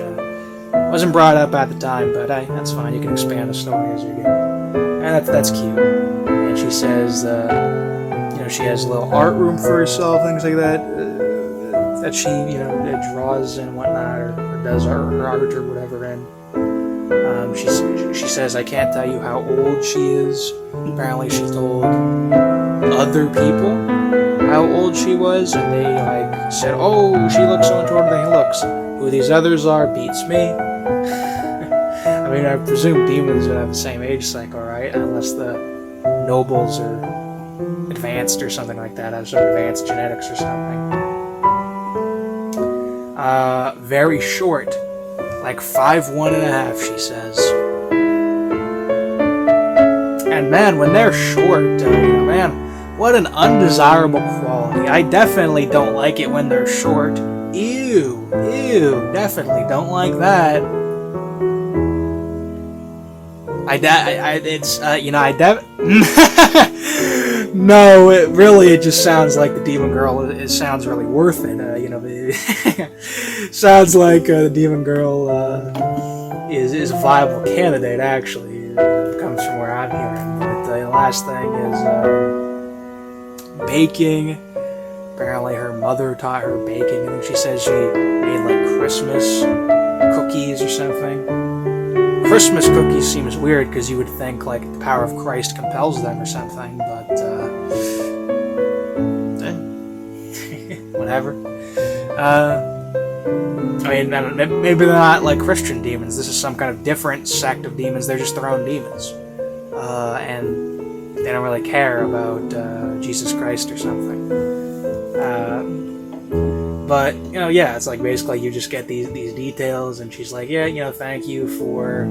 wasn't brought up at the time, but hey, that's fine. You can expand the story as you go. And that's cute. And she says, you know, she has a little art room for herself, things like that, that she, you know, draws and whatnot, or does her art or whatever in. She says, I can't tell you how old she is. Apparently she told other people how old she was, and they, like, said, oh, she looks so much older than he looks. Who these others are beats me. I mean, I presume demons would have the same age cycle, right? Unless the nobles are advanced or something like that, have some advanced genetics or something. Very short. Like 5'1.5", she says. And man, when they're short, man, what an undesirable quality. I definitely don't like it when they're short. Ew, definitely don't like that. No, it just sounds like the Demon Girl. It sounds really worth it. Sounds like the Demon Girl is a viable candidate. Actually, it comes from where I'm hearing. But the last thing is baking. Apparently, her mother taught her baking. I think she says she made like Christmas cookies or something. Christmas cookies seems weird because you would think like the power of Christ compels them or something, but whatever. I mean, maybe they're not like Christian demons. This is some kind of different sect of demons. They're just their own demons, and they don't really care about Jesus Christ or something. But yeah, it's like basically you just get these details, and she's like, yeah, thank you for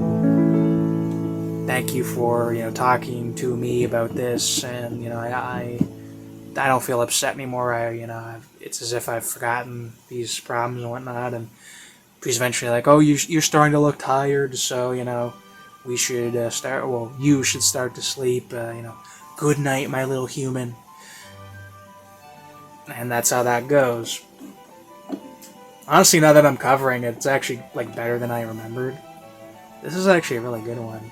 talking to me about this, and I don't feel upset anymore. It's as if I've forgotten these problems and whatnot. And she's eventually like, oh, you're starting to look tired, so we should start. Well, you should start to sleep. Good night, my little human. And that's how that goes. Honestly, now that I'm covering it, it's actually like better than I remembered. This is actually a really good one.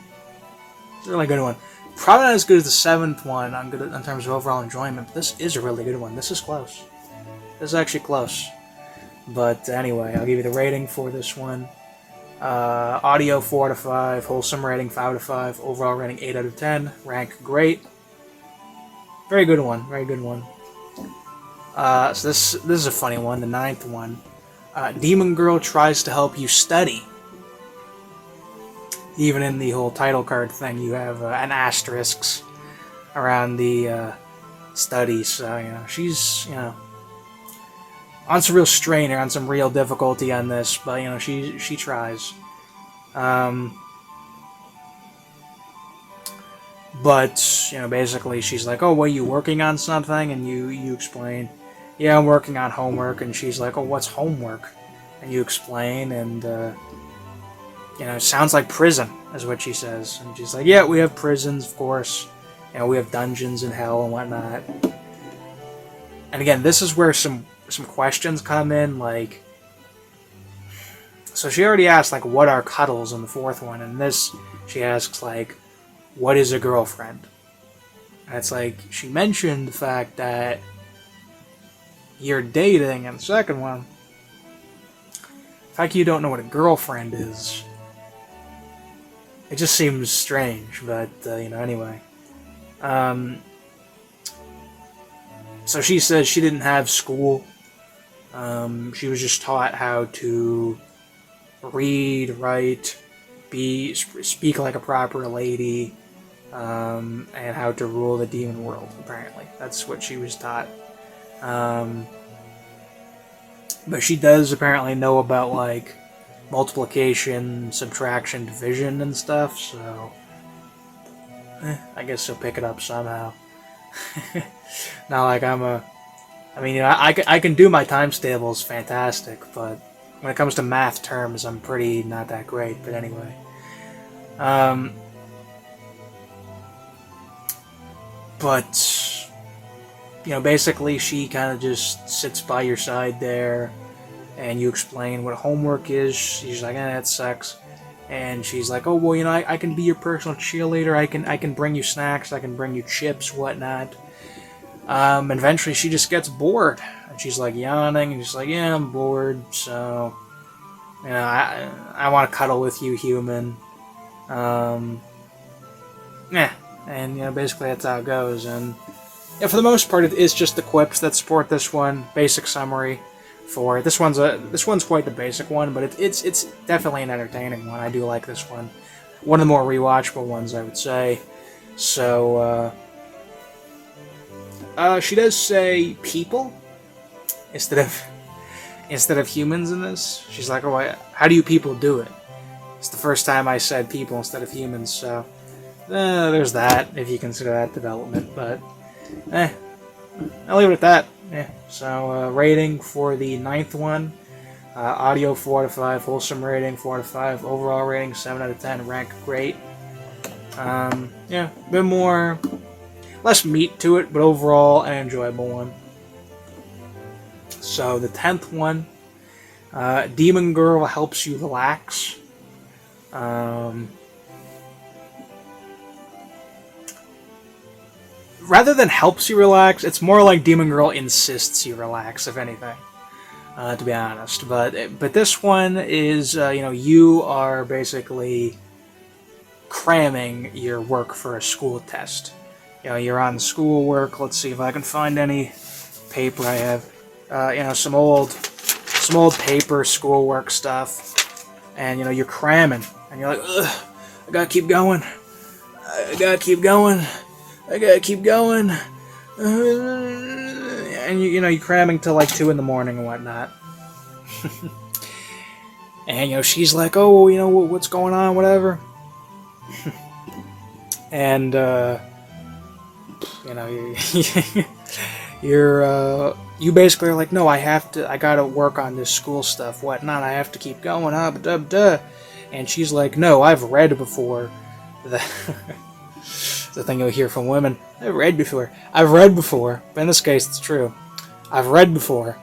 It's a really good one. Probably not as good as the 7th one in terms of overall enjoyment, but this is a really good one. This is close. This is actually close. But anyway, I'll give you the rating for this one. Audio 4 out of 5, wholesome rating 5 out of 5, overall rating 8 out of 10, rank great. Very good one, very good one. So this is a funny one, the 9th one. Demon Girl tries to help you study. Even in the whole title card thing, you have an asterisk around the study. So she's on some real strain or on some real difficulty on this, but she tries. But basically she's like, oh, what, are you working on something? And you explain, yeah, I'm working on homework. And she's like, oh, what's homework? And you explain, and it sounds like prison, is what she says. And she's like, yeah, we have prisons, of course. We have dungeons in hell and whatnot. And again, this is where some questions come in, like, so she already asked, like, what are cuddles in the 4th one? And this, she asks, like, what is a girlfriend? And it's like, she mentioned the fact that you're dating in the 2nd one. The fact you don't know what a girlfriend is, it just seems strange, but, anyway. So she says she didn't have school. She was just taught how to read, write, speak like a proper lady, and how to rule the demon world, apparently. That's what she was taught. But she does apparently know about, like, multiplication, subtraction, division, and stuff, so I guess she'll pick it up somehow. Not like I can do my times tables fantastic, but when it comes to math terms, I'm pretty not that great, but anyway. But basically she kind of just sits by your side there, and you explain what homework is. She's like, that sucks. And she's like, oh, well, I can be your personal cheerleader. I can bring you snacks. I can bring you chips, whatnot. And eventually she just gets bored. And she's like yawning, and she's like, yeah, I'm bored. So, I want to cuddle with you, human. Yeah. And, basically that's how it goes. And for the most part, it's just the quips that support this one. Basic summary for it. This one's quite the basic one, but it's definitely an entertaining one. I do like this one. One of the more rewatchable ones, I would say. So, she does say people instead of humans in this. She's like, oh, how do you people do it? It's the first time I said people instead of humans, so there's that, if you consider that development, but I'll leave it at that. So rating for the 9th one, audio 4 out of 5, wholesome rating 4 out of 5, overall rating 7 out of 10, rank great. A bit more less meat to it, but overall an enjoyable one. So the 10th one, Demon Girl helps you relax. Rather than helps you relax, it's more like Demon Girl insists you relax, if anything. To be honest, but this one is you are basically cramming your work for a school test. You're on schoolwork. Let's see if I can find any paper I have. Some old paper schoolwork stuff, and you're cramming, and you're like, ugh, I gotta keep going. I gotta keep going. I gotta keep going. And you're cramming till like 2 in the morning and whatnot. And she's like, oh, what's going on, whatever. And you basically are like, no, I gotta work on this school stuff, whatnot. I have to keep going, duh. And she's like, no, I've read before. The thing you'll hear from women. I've read before, but in this case, it's true. I've read before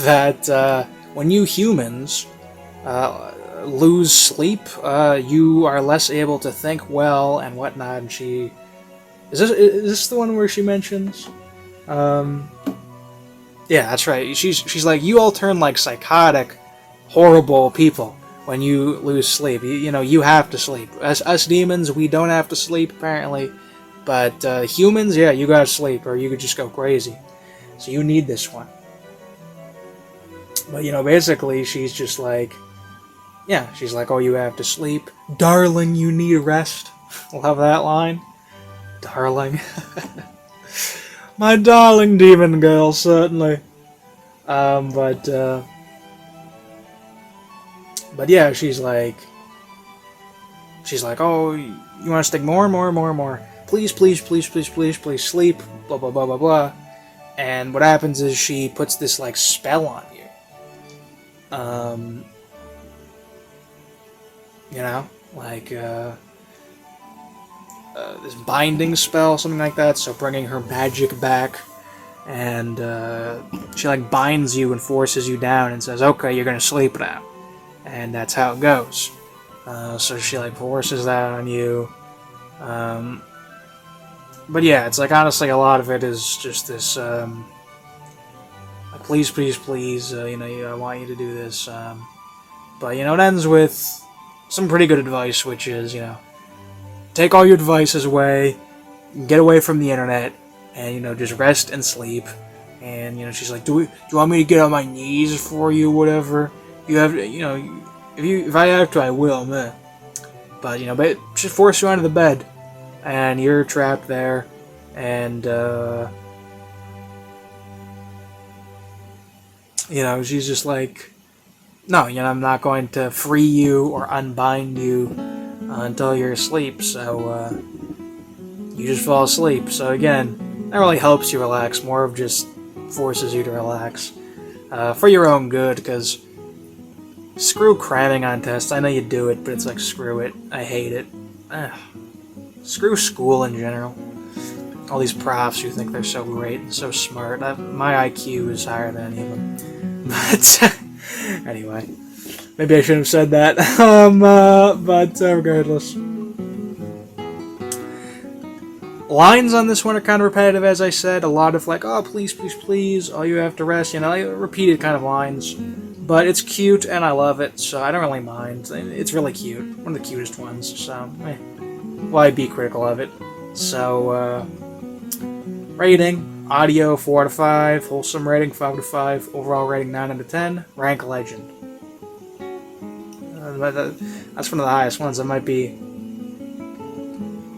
that when you humans lose sleep, you are less able to think well and whatnot. And is this the one where she mentions? Yeah, that's right. She's like, you all turn like psychotic, horrible people when you lose sleep. You have to sleep. Us demons, we don't have to sleep apparently, but humans, yeah, you gotta sleep or you could just go crazy. So you need this one. But basically, she's just like, yeah, she's like, oh, you have to sleep, darling. You need rest. Love that line, darling. My darling demon girl, certainly. But yeah, she's like, oh, you want to stick more? Please, sleep, blah, blah, blah, blah, blah. And what happens is she puts this, like, spell on you. This binding spell, something like that, so bringing her magic back. And she, like, binds you and forces you down and says, okay, you're gonna sleep now. And that's how it goes. So she, like, forces that on you. But yeah, it's like, honestly, a lot of it is just this, like, please, I want you to do this. But, it ends with some pretty good advice, which is, take all your devices away, get away from the internet, and, just rest and sleep. And, she's like, do you want me to get on my knees for you, whatever? You have to, if I have to, I will, man. But, but just force you onto the bed. And you're trapped there, and, she's just like, no, I'm not going to free you or unbind you until you're asleep, so, you just fall asleep. So again, that really helps you relax, more of just forces you to relax, for your own good, because screw cramming on tests. I know you do it, but it's like, screw it. I hate it. Screw school in general. All these profs who think they're so great and so smart. My IQ is higher than any of them. But anyway, maybe I shouldn't have said that. But regardless, lines on this one are kind of repetitive, as I said. A lot of like, oh, please, oh, you have to rest. Like repeated kind of lines. But it's cute and I love it, so I don't really mind. It's really cute. One of the cutest ones. So, why be critical of it? So, rating, audio 4 out of 5, wholesome rating 5 out of 5, overall rating 9 out of 10, rank legend. That's one of the highest ones. That might be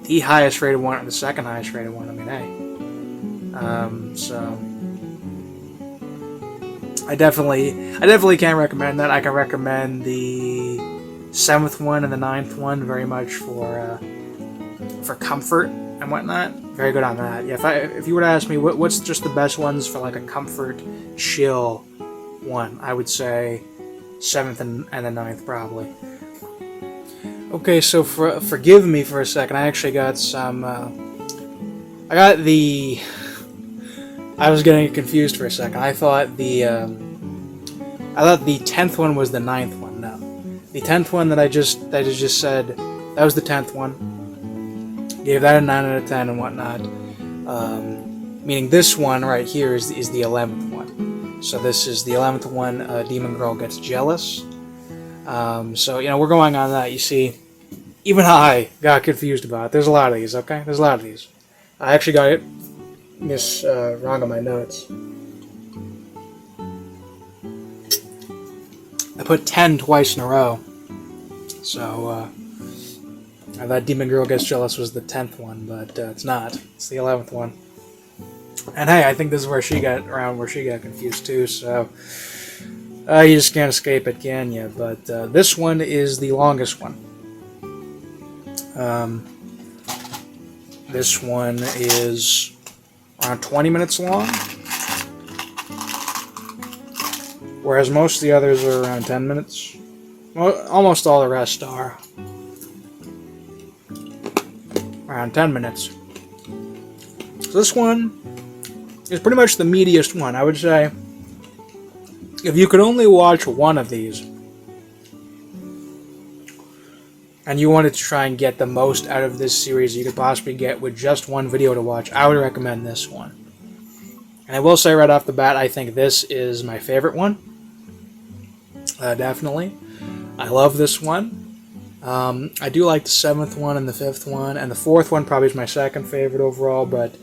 the highest rated one or the second highest rated one. I mean, hey. So I definitely can't recommend that. I can recommend the 7th one and the 9th one very much for comfort and whatnot. Very good on that. Yeah, if you were to ask me what's just the best ones for like a comfort, chill one, I would say 7th and the 9th probably. Okay, so forgive me for a second. I actually got some. I got the. I was getting confused for a second. I thought the 10th one was the 9th one. No, the 10th one that I just said, that was the 10th one. Gave that a 9 out of 10 and whatnot. Meaning this one right here is the 11th one. So this is the 11th one. Demon Girl Gets Jealous. So we're going on that. You see, even I got confused about it. There's a lot of these. Okay, there's a lot of these. I actually got it wrong on my notes. I put 10 twice in a row. So I thought Demon Girl Gets Jealous was the 10th one, but it's not. It's the 11th one. And hey, I think this is where she got confused too. So you just can't escape it, can you? But this one is the longest one. This one is around 20 minutes long, whereas most of the others are around 10 minutes. Well, almost all the rest are around 10 minutes. So this one is pretty much the meatiest one. I would say if you could only watch one of these and you wanted to try and get the most out of this series you could possibly get with just one video to watch, I would recommend this one. And I will say right off the bat, I think this is my favorite one. Definitely. I love this one. I do like the 7th one and the 5th one, and the 4th one probably is my second favorite overall, but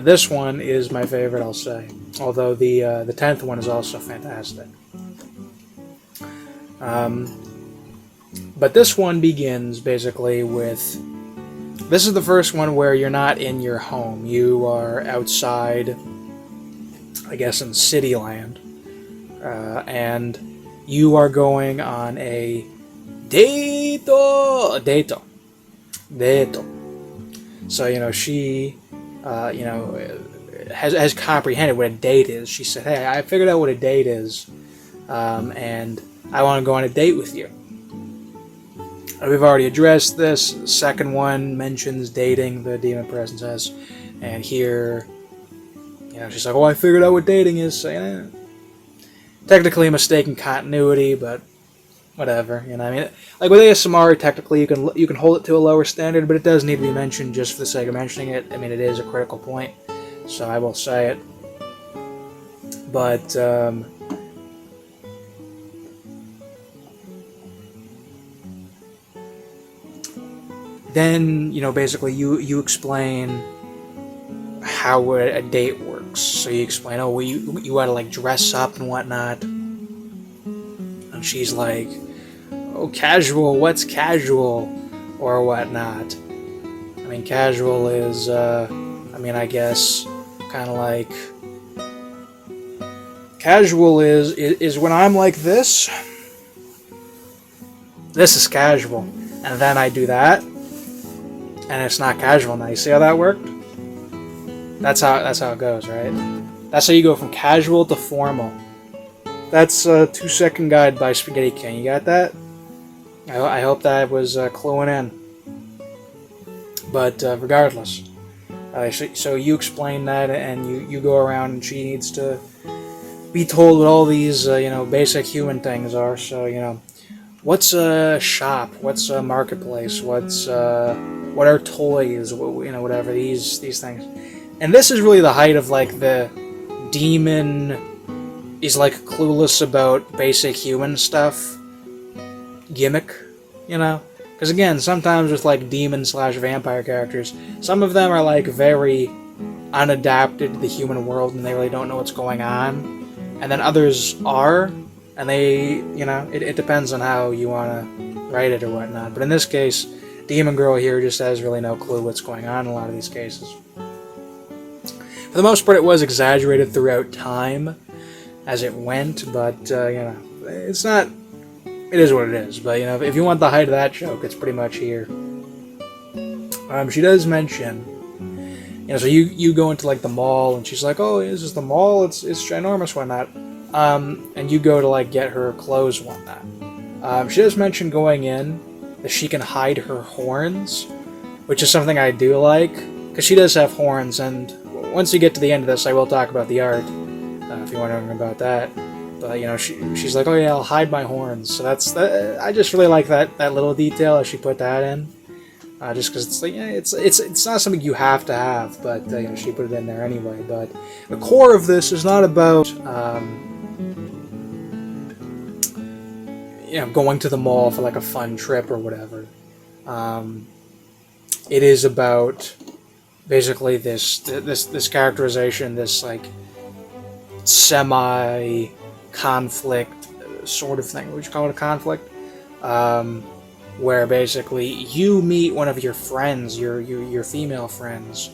this one is my favorite, I'll say. Although the 10th one is also fantastic. But this one begins basically with... This is the first one where you're not in your home. You are outside, I guess, in Cityland. And you are going on a dato. So, she, has comprehended what a date is. She said, hey, I figured out what a date is, and I want to go on a date with you. We've already addressed this. The second one mentions dating, the demon princess, and here, she's like, oh, I figured out what dating is. So, technically a mistake in continuity, but whatever. I mean, like with ASMR, technically you can hold it to a lower standard, but it does need to be mentioned just for the sake of mentioning it. I mean, it is a critical point, so I will say it. But then, basically you explain how a date works. So you explain, oh, well, you gotta like dress up and whatnot. And she's like, oh, casual, what's casual? Or whatnot. I mean, casual is, I guess, kind of like... Casual is when I'm like this. This is casual. And then I do that. And it's not casual now. You see how that worked? That's how it goes, right? That's how you go from casual to formal. That's a 2-second guide by Spaghetti King. You got that? I hope that was cluing in. But regardless. So you explain that, and you go around, and she needs to be told what all these, basic human things are. So, what's a shop? What's a marketplace? What are toys? Whatever, these things. And this is really the height of, like, the demon is, like, clueless about basic human stuff gimmick, Because, again, sometimes with, like, demon/vampire characters, some of them are, like, very unadapted to the human world, and they really don't know what's going on. And then others are, and they, it depends on how you want to write it or whatnot. But in this case, Demon Girl here just has really no clue what's going on in a lot of these cases. For the most part, it was exaggerated throughout time as it went, but, it's not... It is what it is, but, if you want the height of that joke, it's pretty much here. She does mention, so you go into, like, the mall, and she's like, oh, this is the mall? It's ginormous, whatnot. And you go to, like, get her clothes, whatnot. She does mention going in, that she can hide her horns, which is something I do like, because she does have horns, and once you get to the end of this, I will talk about the art, if you're wondering about that. But, you know, she's like, oh yeah, I'll hide my horns. So I just really like that little detail as she put that in. Just because it's like, yeah, it's not something you have to have, but you know, she put it in there anyway. But the core of this is not about you know, going to the mall for like a fun trip or whatever. It is about basically this characterization, this like semi conflict sort of thing. Would you call it a conflict? Where basically you meet one of your friends, your female friends,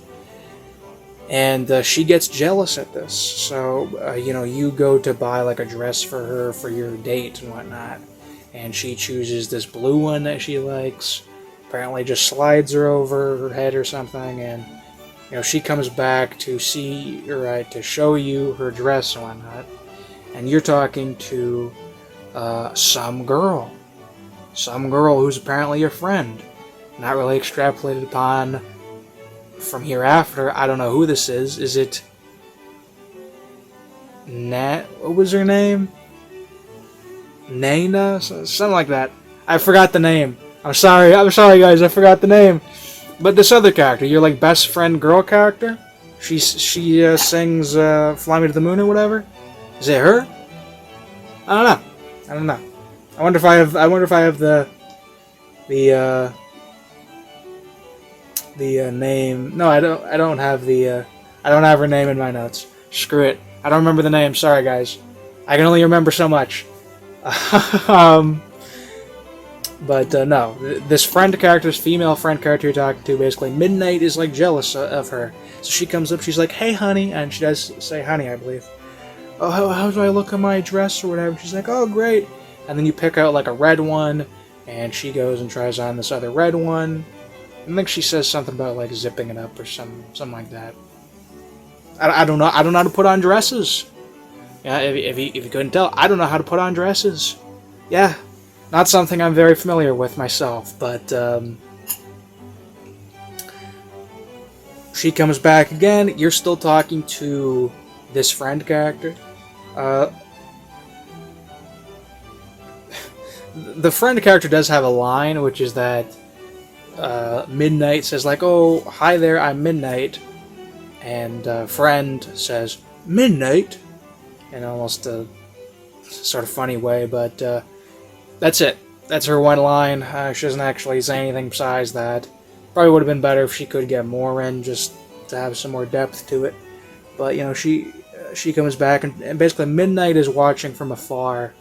and she gets jealous at this. So you know, you go to buy like a dress for her for your date and whatnot, and she chooses this blue one that she likes. Apparently, just slides her over her head or something, and you know, she comes back to to show you her dress and whatnot, and you're talking to some girl who's apparently your friend. Not really extrapolated upon from hereafter. I don't know who this is. Is it Nat? What was her name? Nana? Something like that. I forgot the name. I'm sorry guys, I forgot the name. But this other character, your like best friend girl character, she sings "Fly Me to the Moon" or whatever. Is it her? I don't know. I wonder if I have the name. No, I don't have I don't have her name in my notes. Screw it. I don't remember the name. Sorry guys. I can only remember so much. But no, this friend character, this female friend character you're talking to, basically, Midnight is like jealous of her. So she comes up, she's like, "Hey, honey," and she does say "honey," I believe. "Oh, how do I look at my dress or whatever?" She's like, "Oh, great." And then you pick out like a red one, and she goes and tries on this other red one. I think she says something about like zipping it up or something like that. I don't know. I don't know how to put on dresses. Yeah, if you couldn't tell, I don't know how to put on dresses. Yeah. Not something I'm very familiar with myself, but she comes back again. You're still talking to this friend character. The friend character does have a line, which is that Midnight says like, "Oh, hi there, I'm Midnight," and friend says, "Midnight," in almost a sort of funny way, but that's it. That's her one line. She doesn't actually say anything besides that. Probably would have been better if she could get more in, just to have some more depth to it. But, you know, she comes back, and basically Midnight is watching from afar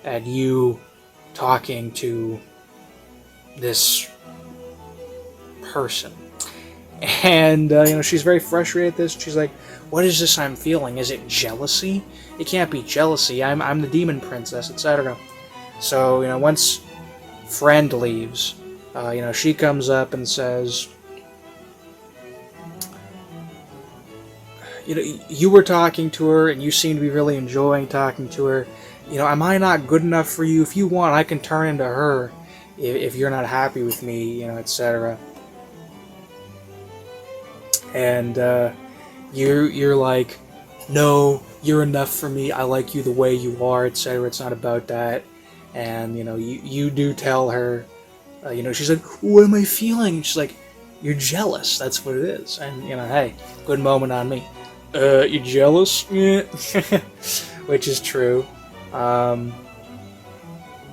at you talking to this person. And, you know, she's very frustrated at this. She's like, "What is this I'm feeling? Is it jealousy? It can't be jealousy. I'm the demon princess," etc. So, you know, once friend leaves, you know, she comes up and says, "You know, you were talking to her, and you seem to be really enjoying talking to her. You know, am I not good enough for you? If you want, I can turn into her if you're not happy with me, you know, etc." And you're like, "No, you're enough for me. I like you the way you are, etc. It's not about that." And, you know, you do tell her, you know, she's like, "What am I feeling?" And she's like, "You're jealous. That's what it is." And, you know, hey, good moment on me. You jealous? Yeah. Which is true. And,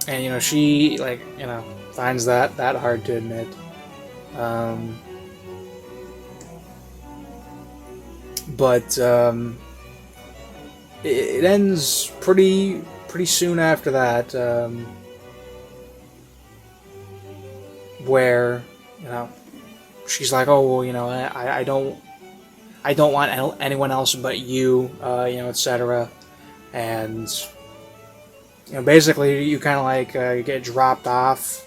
you know, she, like, you know, finds that hard to admit. But it ends pretty soon after that, where, you know, she's like, "Oh, well, you know, I don't want anyone else but you," you know, etc. And, you know, basically you kind of like you get dropped off,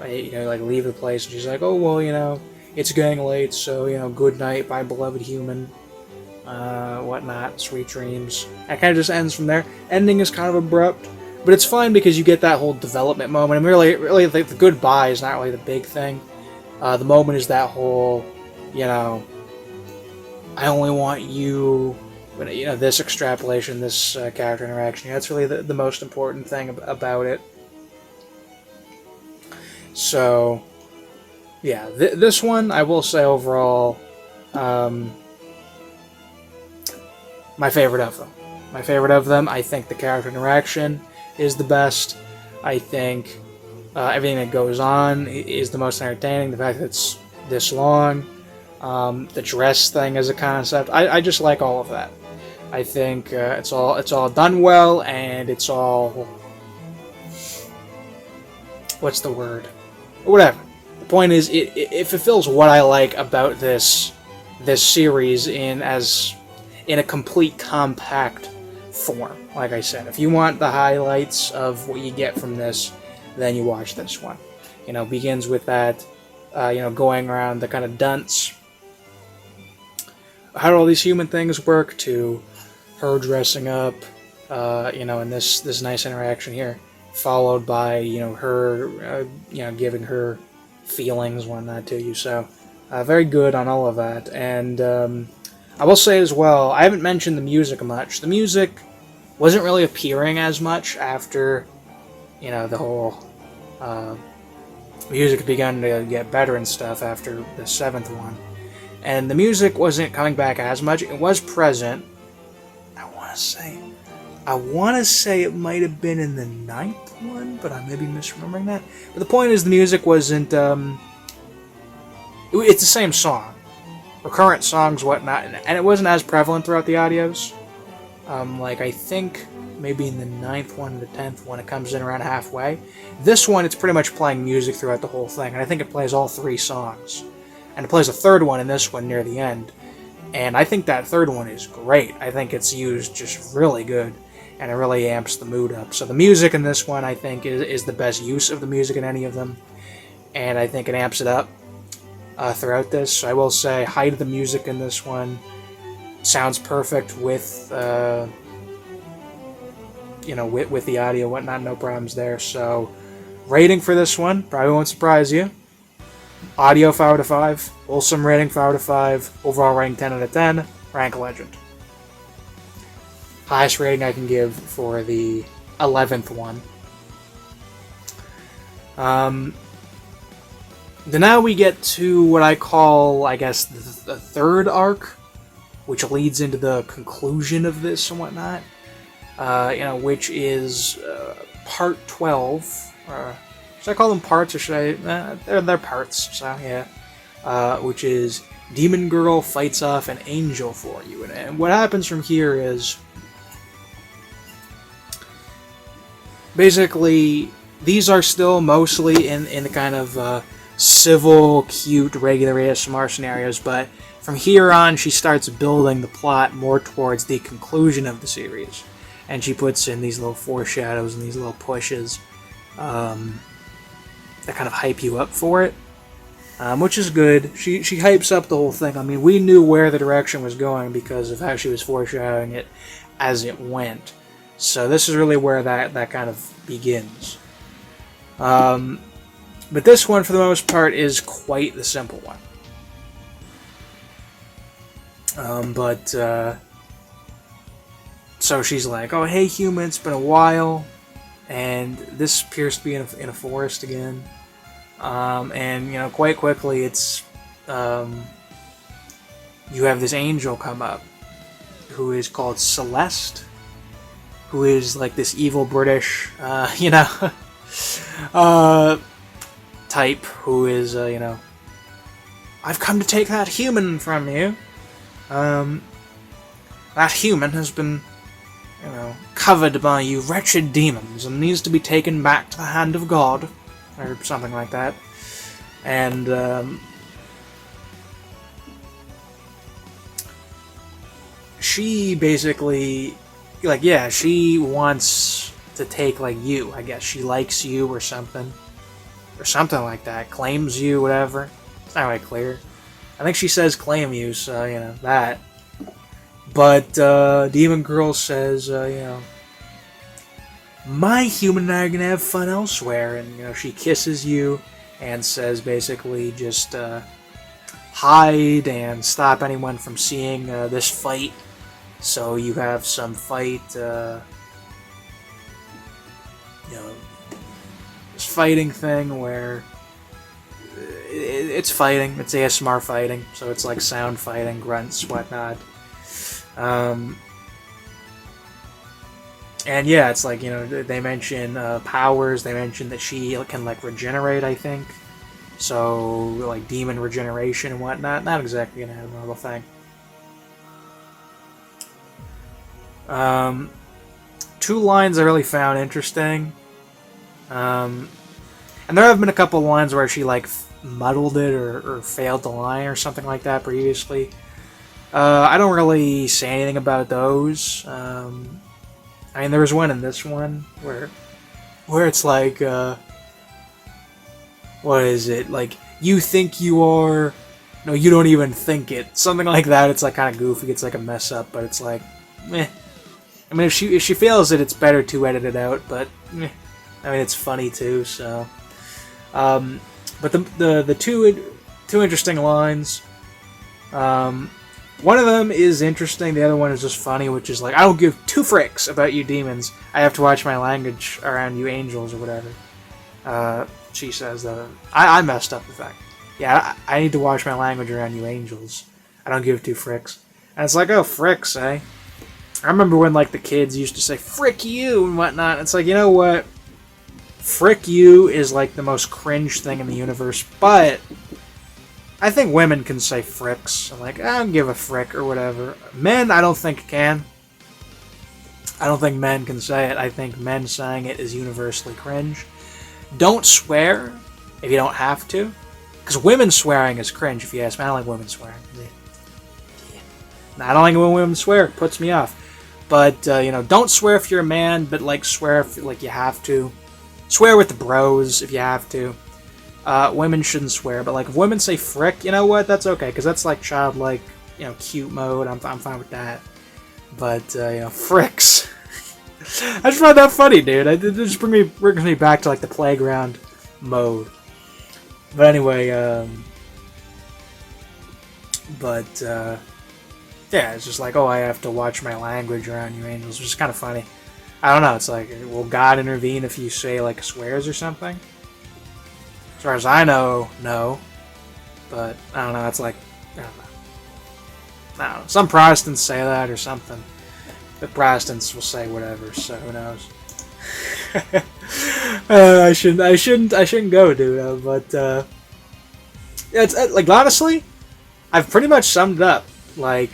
you know, like leave the place, and she's like, "Oh, well, you know, it's getting late, so, you know, good night, my beloved human," whatnot, sweet dreams. It kind of just ends from there. Ending is kind of abrupt, but But it's fun because you get that whole development moment. And really, the goodbye is not really the big thing. The moment is that whole, you know, I only want you, you know, this extrapolation, this character interaction. That's really the most important thing about it. So, yeah, this one, I will say overall, my favorite of them. My favorite of them. I think the character interaction is the best. I think everything that goes on is the most entertaining. The fact that it's this long, the dress thing as a concept, I just like all of that. I think it's all done well, and it's all, what's the word? Whatever. The point is, it fulfills what I like about this series in a complete compact form. Like I said, if you want the highlights of what you get from this, then you watch this one. You know, begins with that, you know, going around the kind of dunce. How do all these human things work? To her dressing up, you know, and this nice interaction here, followed by, you know, her, you know, giving her feelings, whatnot to you. So, very good on all of that. And I will say as well, I haven't mentioned the music much. The music wasn't really appearing as much after, you know, the whole music began to get better and stuff after the 7th one. And the music wasn't coming back as much. It was present. I want to say it might have been in the 9th one, but I may be misremembering that. But the point is, the music wasn't, it's the same song. Recurrent songs, whatnot, and it wasn't as prevalent throughout the audios. Like, I think maybe in the 9th one and the 10th one, it comes in around halfway. This one, it's pretty much playing music throughout the whole thing, and I think it plays all 3 songs. And it plays a 3rd one in this one near the end. And I think that 3rd one is great. I think it's used just really good, and it really amps the mood up. So the music in this one, I think, is the best use of the music in any of them, and I think it amps it up throughout this. So I will say, height of the music in this one sounds perfect with, you know, with the audio, whatnot, no problems there. So rating for this one probably won't surprise you. Audio 5 out of 5, wholesome rating 5 out of 5, overall rating 10 out of 10, rank legend. Highest rating I can give for the 11th one. Then now we get to what I call, I guess, the 3rd arc, which leads into the conclusion of this and whatnot. You know, which is part 12. Should I call them parts, or should I? They're parts, so yeah. Which is Demon Girl fights off an angel for you. And what happens from here is, basically, these are still mostly in the kind of civil, cute, regular ASMR scenarios, but from here on, she starts building the plot more towards the conclusion of the series. And she puts in these little foreshadows and these little pushes that kind of hype you up for it, which is good. She hypes up the whole thing. I mean, we knew where the direction was going because of how she was foreshadowing it as it went. So this is really where that kind of begins. But this one, for the most part, is quite the simple one. So she's like, oh, hey, human, it's been a while. And this appears to be in a forest again. And, you know, quite quickly, it's, you have this angel come up, who is called Celeste, who is like this evil British, you know, type, who is, you know, I've come to take that human from you. That human has been, you know, covered by you wretched demons and needs to be taken back to the hand of God, or something like that. And, she basically, like, yeah, she wants to take, like, you, I guess. She likes you or something like that. Claims you, whatever. It's not really clear. I think she says claim you, so, you know, that. But, Demon Girl says, you know, my human and I are gonna have fun elsewhere. And, you know, she kisses you and says basically just hide and stop anyone from seeing this fight. So you have some fight, you know, this fighting thing where it's fighting. It's ASMR fighting, so it's like sound fighting, grunts, whatnot. And yeah, it's like, you know, they mention powers. They mention that she can like regenerate, I think. So like demon regeneration and whatnot. Not exactly an admirable thing. Two lines I really found interesting. And there have been a couple lines where she like muddled it or failed the line or something like that previously. I don't really say anything about those. I mean, there was one in this one where it's like, what is it? Like, you think you are, no, you don't even think it. Something like that. It's like kind of goofy. It's like a mess up, but it's like, meh. I mean, if she fails it, it's better to edit it out. But meh. I mean, it's funny too. So, but the two interesting lines. One of them is interesting, the other one is just funny, which is like, I don't give two fricks about you demons. I have to watch my language around you angels or whatever. She says that. I messed up the fact. Yeah, I need to watch my language around you angels. I don't give two fricks. And it's like, oh, fricks, eh? I remember when like the kids used to say, frick you and whatnot. It's like, you know what? Frick you is like the most cringe thing in the universe, but I think women can say fricks. I'm like, I don't give a frick or whatever. Men, I don't think can. I don't think men can say it. I think men saying it is universally cringe. Don't swear if you don't have to. Because women swearing is cringe, if you ask me. I don't like women swearing. I don't like when women swear. It puts me off. But, you know, don't swear if you're a man, but, like, swear if, like, you have to. Swear with the bros if you have to. Women shouldn't swear, but like if women say frick, you know what? That's okay, because that's like childlike, you know, cute mode. I'm fine with that. But you know, fricks. I just find that funny, dude. It just brings me back to like the playground mode. But anyway, yeah, it's just like, oh, I have to watch my language around you angels, which is kind of funny. I don't know. It's like, will God intervene if you say like swears or something? As far as I know. But, I don't know, it's like, I don't know. Some Protestants say that or something. The Protestants will say whatever, so who knows. I shouldn't go, dude, but, yeah, it's, like, honestly, I've pretty much summed it up. Like,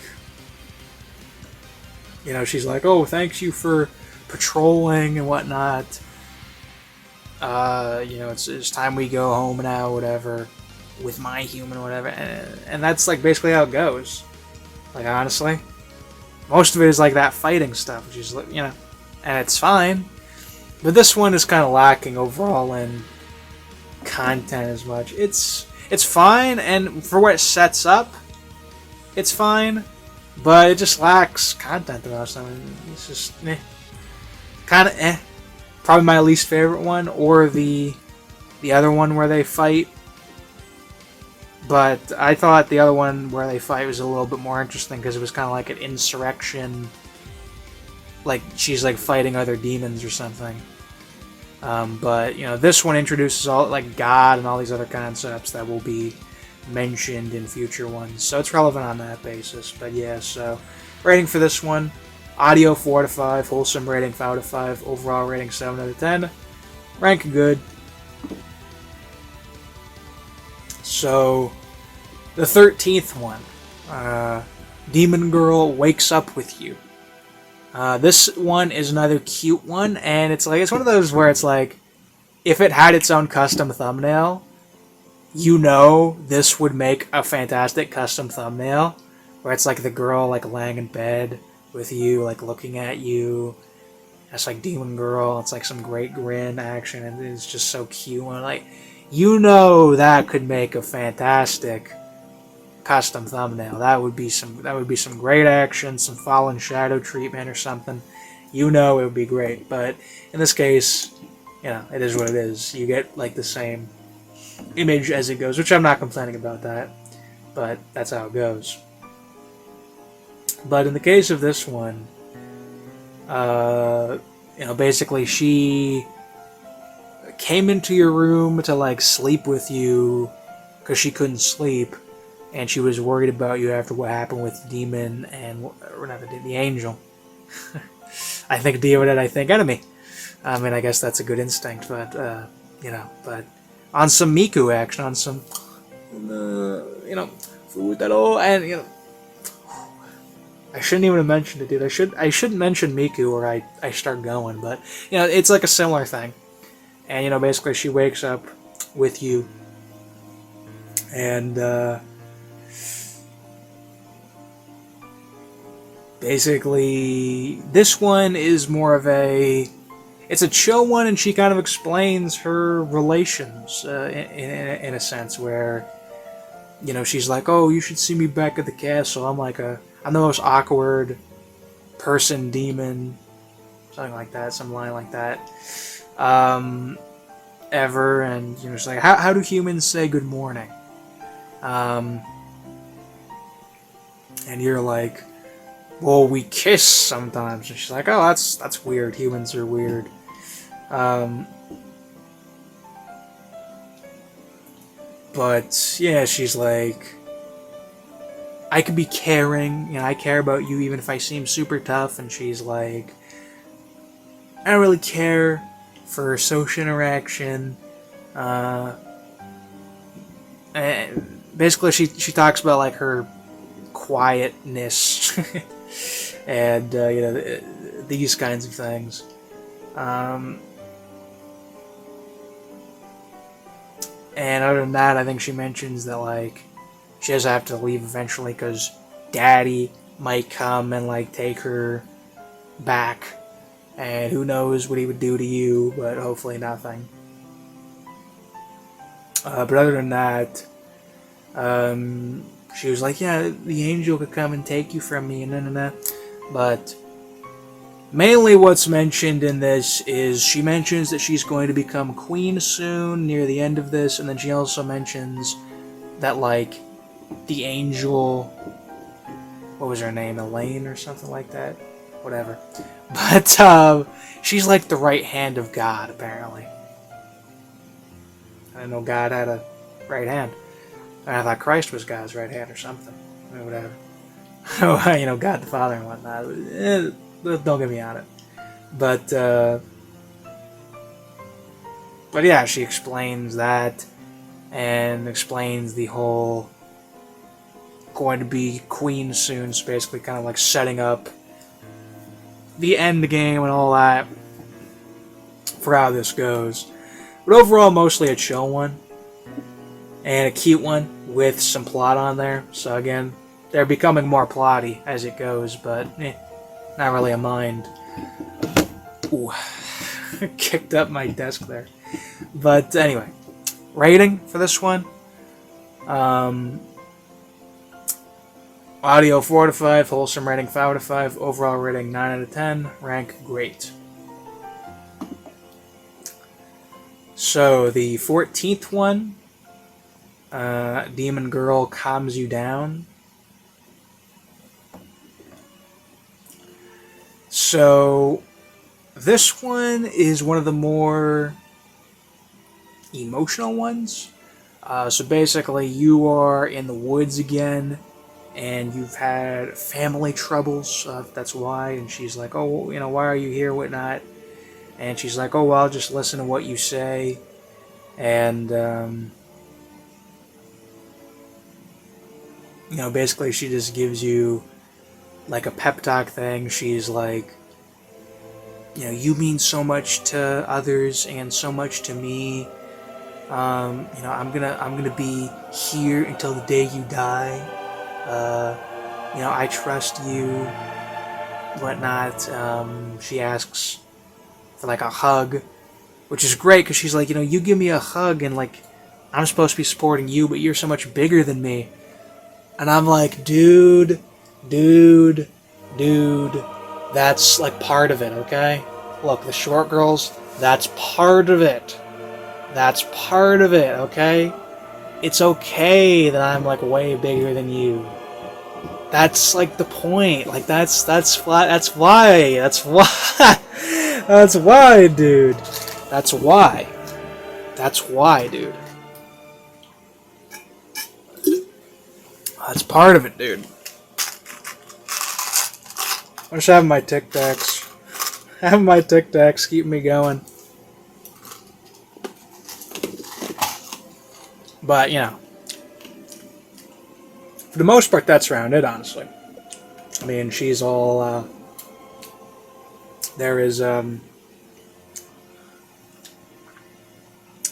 you know, she's like, oh, thanks you for patrolling and whatnot. You know, it's time we go home now, whatever, with my human, whatever, and that's like basically how it goes. Like honestly, most of it is like that fighting stuff, which is, you know, and it's fine. But this one is kind of lacking overall in content as much. It's fine, and for what it sets up, it's fine, but it just lacks content the most. I mean, it's just kind of eh. Probably my least favorite one, or the other one where they fight. But I thought the other one where they fight was a little bit more interesting because it was kind of like an insurrection. Like she's like fighting other demons or something. But you know, this one introduces all like God and all these other concepts that will be mentioned in future ones. So it's relevant on that basis. But yeah, so rating for this one. Audio 4 out of 5, wholesome rating 5 out of 5, overall rating 7 out of 10, rank good. So, the 13th one, Demon Girl Wakes Up With You. This one is another cute one, and it's one of those where it's like, if it had its own custom thumbnail, you know this would make a fantastic custom thumbnail, where it's like the girl like laying in bed with you, like looking at you. It's like Demon Girl. It's like some great grin action, and it's just so cute. And like, you know, that could make a fantastic custom thumbnail. That would be some great action, some fallen shadow treatment or something. you know it would be great. But in this case, you know, it is what it is. You get like the same image as it goes, which I'm not complaining about that, but that's how it goes. But in the case of this one, you know, basically she came into your room to like sleep with you because she couldn't sleep, and she was worried about you after what happened with the demon and, or not the angel. I think demon and I think enemy. I mean, I guess that's a good instinct, but you know, but on some Miku action, on some you know, food that all, and you know, I shouldn't even have mentioned it, dude. I shouldn't mention Miku or I start going, but you know, it's like a similar thing. And you know, basically she wakes up with you, and basically this one is more of a, it's a chill one, and she kind of explains her relations in a sense where, you know, she's like, oh, you should see me back at the castle. I'm the most awkward person, demon, something like that, some line like that, ever. And you know, she's like, how do humans say good morning? And you're like, well, we kiss sometimes. And she's like, oh, that's weird. Humans are weird. But yeah, she's like, I could be caring, you know, I care about you even if I seem super tough. And she's like, I don't really care for social interaction. And basically she talks about like her quietness and you know, these kinds of things. And other than that, I think she mentions that like she does have to leave eventually because Daddy might come and like take her back, and who knows what he would do to you, but hopefully nothing. But other than that, she was like, yeah, the angel could come and take you from me, and But mainly what's mentioned in this is she mentions that she's going to become queen soon, near the end of this, and then she also mentions that, like, the angel, what was her name, Elaine or something like that? Whatever. But, she's like the right hand of God, apparently. I didn't know God had a right hand. I thought Christ was God's right hand or something. Or whatever. You know, God the Father and whatnot. Don't get me on it. But yeah, she explains that, and explains the whole going to be queen soon, so basically kind of like setting up the end game and all that for how this goes. But overall, mostly a chill one, and a cute one with some plot on there. So again, they're becoming more plotty as it goes, but not really a mind. Ooh, kicked up my desk there. But anyway, rating for this one. Audio 4 out of 5, wholesome rating 5 out of 5, overall rating 9 out of 10, rank great. So the 14th one, Demon Girl Calms You Down. So this one is one of the more emotional ones. So basically you are in the woods again, and you've had family troubles, that's why. And she's like, oh, you know, why are you here, whatnot? And she's like, oh, well, I'll just listen to what you say. And, you know, basically she just gives you, like, a pep talk thing. She's like, you know, you mean so much to others and so much to me. You know, I'm gonna be here until the day you die. You know, I trust you, whatnot. She asks for like a hug, which is great because she's like, you know, you give me a hug and like I'm supposed to be supporting you, but you're so much bigger than me. And I'm like, dude, That's like part of it, okay? Look, the short girls, that's part of it. That's part of it, okay? It's okay that I'm like way bigger than you. That's like the point. Like that's why that's why that's why, dude. That's why. That's why, dude. That's part of it, dude. I'm just having my Tic Tacs. Having my Tic Tacs keep me going. But, you know, for the most part, that's around it, honestly. I mean, she's all, there is,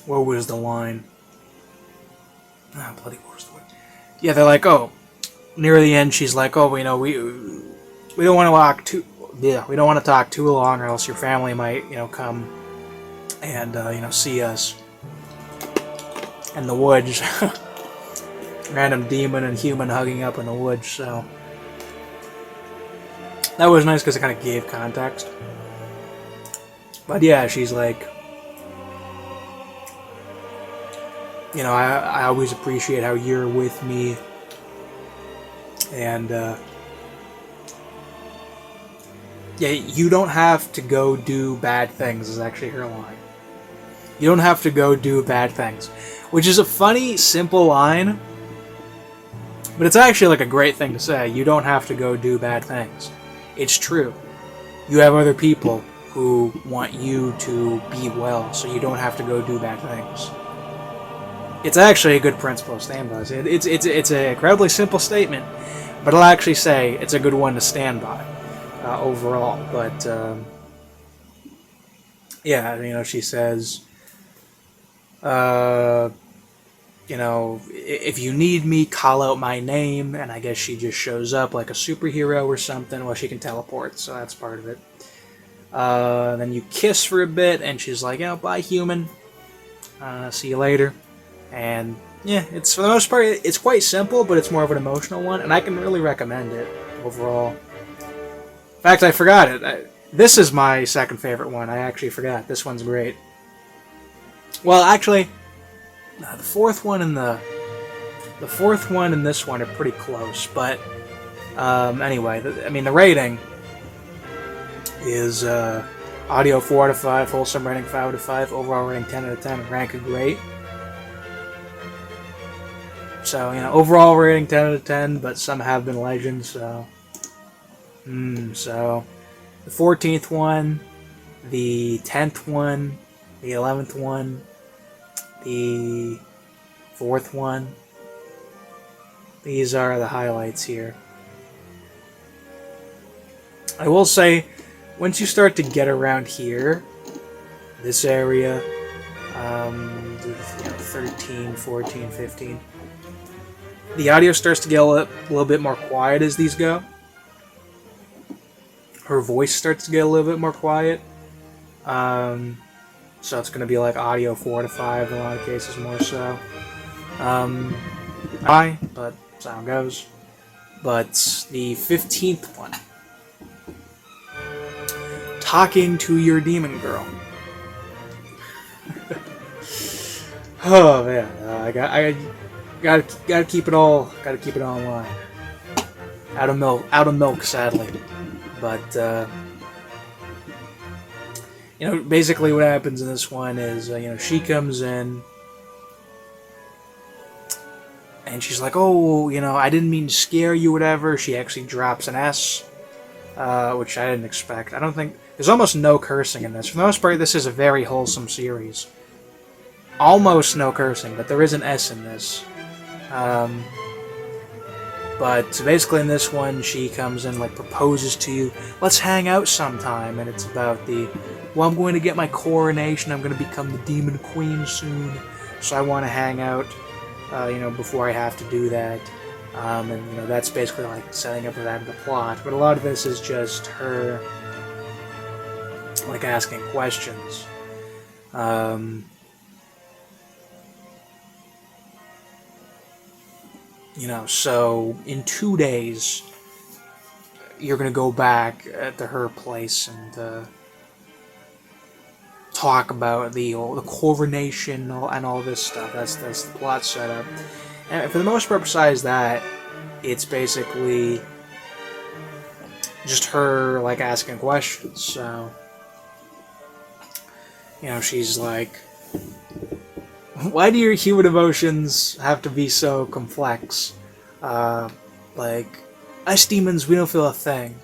what was the line? Ah, bloody what was the word? Yeah, they're like, oh, near the end, she's like, oh, you know, we don't want to talk too, yeah, we don't want to talk too long, or else your family might, you know, come and, you know, see us in the woods. Random demon and human hugging up in the woods, so that was nice because it kind of gave context. But yeah, she's like, you know, I always appreciate how you're with me, and yeah, you don't have to go do bad things is actually her line. You don't have to go do bad things, which is a funny, simple line. But it's actually like a great thing to say. You don't have to go do bad things. It's true. You have other people who want you to be well, so you don't have to go do bad things. It's actually a good principle to stand by. It's an incredibly simple statement, but I'll actually say it's a good one to stand by overall. But yeah, you know, she says, you know, if you need me, call out my name, and I guess she just shows up like a superhero or something. Well, she can teleport, so that's part of it. Then you kiss for a bit, and she's like, you know, bye, human. See you later. And yeah, it's for the most part, it's quite simple, but it's more of an emotional one, and I can really recommend it overall. In fact, I forgot it. This is my second favorite one. I actually forgot. This one's great. Well, actually, the fourth one and the fourth one and this one are pretty close, but anyway, I mean, the rating is audio 4 out of 5, wholesome rating 5 out of 5, overall rating 10 out of 10, rank great. So, you know, overall rating 10 out of 10, but some have been legends, so so the 14th one, the 10th one, the 11th one, the 4th one. These are the highlights here. I will say, once you start to get around here, this area, 13, 14, 15, the audio starts to get a little bit more quiet as these go. Her voice starts to get a little bit more quiet. So it's going to be like audio 4 to 5 in a lot of cases, more so. But that's how it goes. But the 15th one, talking to your demon girl. Oh man, I gotta keep it all in line. Out of milk, sadly. But you know, basically what happens in this one is, you know, she comes in and she's like, oh, you know, I didn't mean to scare you, whatever. She actually drops an S, which I didn't expect. I don't think, there's almost no cursing in this. For the most part, this is a very wholesome series. Almost no cursing, but there is an S in this. But basically in this one, she comes in, like, proposes to you, let's hang out sometime, and it's about well, I'm going to get my coronation, I'm going to become the demon queen soon, so I want to hang out, you know, before I have to do that. And, you know, that's basically, like, setting up that in the plot, but a lot of this is just her, like, asking questions. You know, so in 2 days, you're gonna go back to her place and talk about the coronation and all this stuff. That's the plot setup. And for the most part, besides that, it's basically just her like asking questions. So, you know, she's like, "Why do your human emotions have to be so complex? Like, us demons, we don't feel a thing.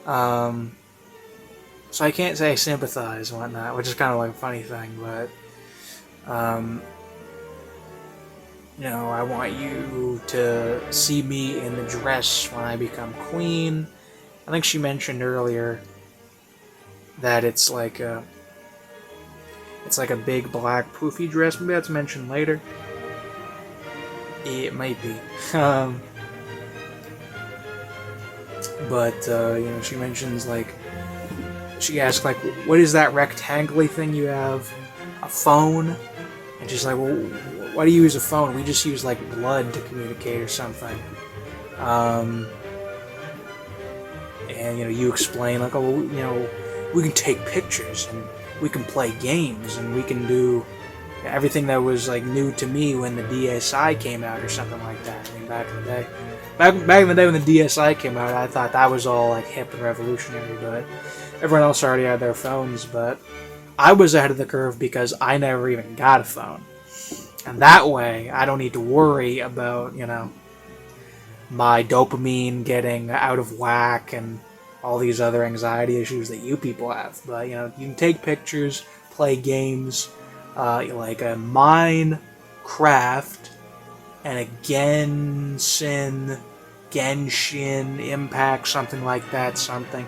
So I can't say I sympathize and whatnot," which is kind of like a funny thing, but, you know, "I want you to see me in the dress when I become queen." I think she mentioned earlier that it's like a big black poofy dress. Maybe that's mentioned later. It might be. But, you know, she mentions, like, she asks, like, "What is that rectangular thing you have? A phone?" And she's like, "Well, why do you use a phone? We just use, like, blood to communicate or something." And, you know, you explain, like, "Oh, you know, we can take pictures, and we can play games, and we can do everything that was, like, new to me when the DSi came out," or something like that. I mean, back in the day. Back in the day when the DSi came out, I thought that was all, like, hip and revolutionary, but everyone else already had their phones, but I was ahead of the curve because I never even got a phone. And that way, I don't need to worry about, you know, my dopamine getting out of whack and all these other anxiety issues that you people have. But, you know, you can take pictures, play games, like a Minecraft and a Genshin Impact, something like that, something.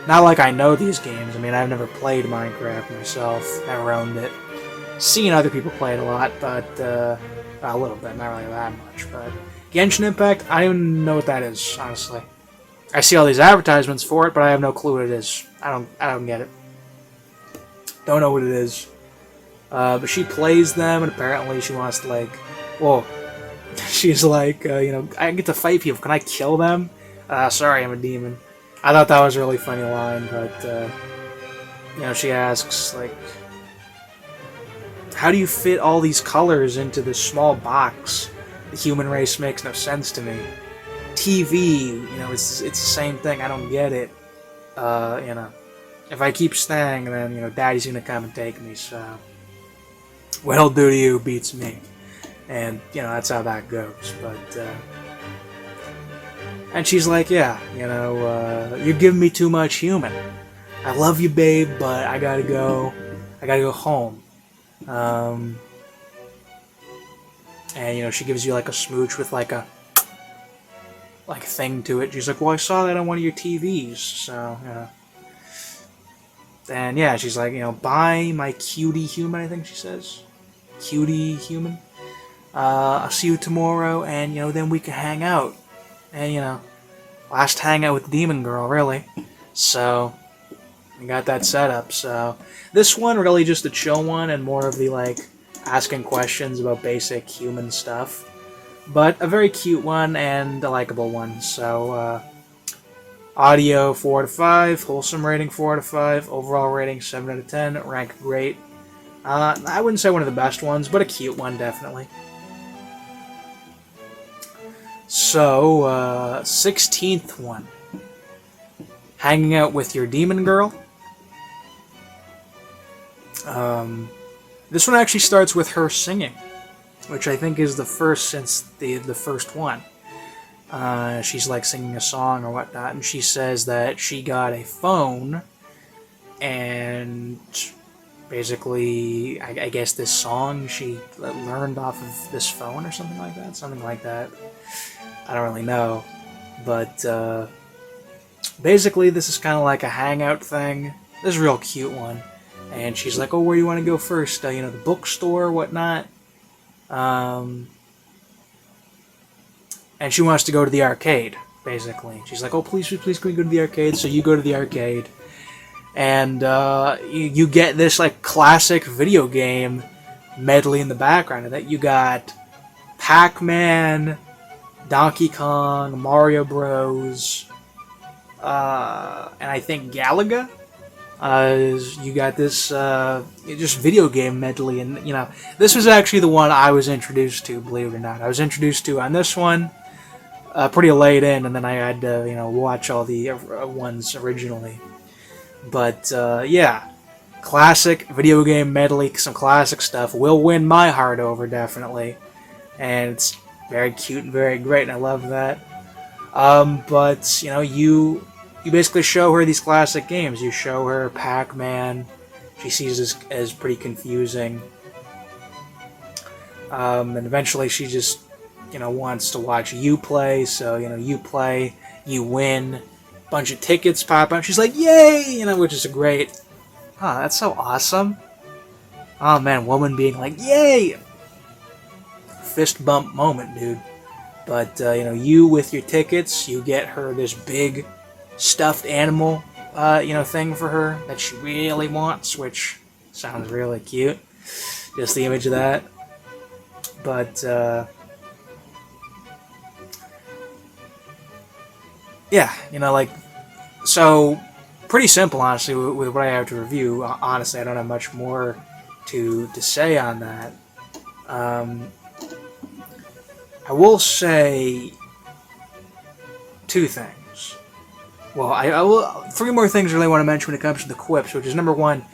Not like I know these games. I mean, I've never played Minecraft myself, never owned it. Seen other people play it a lot, but, a little bit, not really that much, but Genshin Impact, I don't even know what that is, honestly. I see all these advertisements for it, but I have no clue what it is. I don't get it. Don't know what it is. But she plays them, and apparently she wants to, like, well, she's like, you know, "I get to fight people. Can I kill them? Sorry, I'm a demon." I thought that was a really funny line, but, you know, she asks, like, "How do you fit all these colors into this small box? The human race makes no sense to me. TV, you know, it's the same thing. I don't get it. You know, if I keep staying, then, you know, Daddy's gonna come and take me, so what he'll do to you beats me." And, you know, that's how that goes, but, and she's like, "Yeah, you know, you're giving me too much human. I love you, babe, but I gotta go home." And, you know, she gives you, like, a smooch with, like a thing to it. She's like, "Well, I saw that on one of your TVs, so, you know." And, yeah, she's like, you know, "Bye, my cutie human," I think she says. Cutie human. "I'll see you tomorrow, and, you know, then we can hang out." And, you know, last hangout with the demon girl, really. So, we got that set up. So, this one really just a chill one, and more of the, like, asking questions about basic human stuff. But a very cute one, and a likable one. So, audio 4 out of 5, wholesome rating 4 out of 5, overall rating 7 out of 10, rank great. I wouldn't say one of the best ones, but a cute one, definitely. So, 16th one. Hanging out with your demon girl. This one actually starts with her singing, which I think is the first since the first one. She's like singing a song or whatnot, and she says that she got a phone, and basically, I guess this song she learned off of this phone or something like that. Something like that. I don't really know. But basically, this is kind of like a hangout thing. This is a real cute one. And she's like, "Oh, where do you want to go first? You know, the bookstore, whatnot." And she wants to go to the arcade, basically. She's like, "Oh, please, please, can we go to the arcade?" So you go to the arcade. And you get this, like, classic video game medley in the background of that. You got Pac-Man, Donkey Kong, Mario Bros, and I think Galaga. You got this just video game medley, and this was actually the one I was introduced to. Believe it or not, I was introduced to on this one pretty late in, and then I had to watch all the ones originally. But yeah, classic video game medley, some classic stuff will win my heart over definitely, and it's very cute and very great, and I love that. But you basically show her these classic games. You show her Pac-Man. She sees this as pretty confusing. And eventually she just, wants to watch you play. So, you play, you win. Bunch of tickets pop up. She's like, yay! Which is a great... Oh, that's so awesome. Oh, man, woman being like, yay! Fist bump moment, dude. But, you with your tickets, you get her this big... stuffed animal, thing for her that she really wants, which sounds really cute. Just the image of that. But, yeah, so, pretty simple, honestly, with what I have to review. Honestly, I don't have much more to say on that. I will say two things. Well, I will. Three more things I really want to mention when it comes to the quips, which is number one,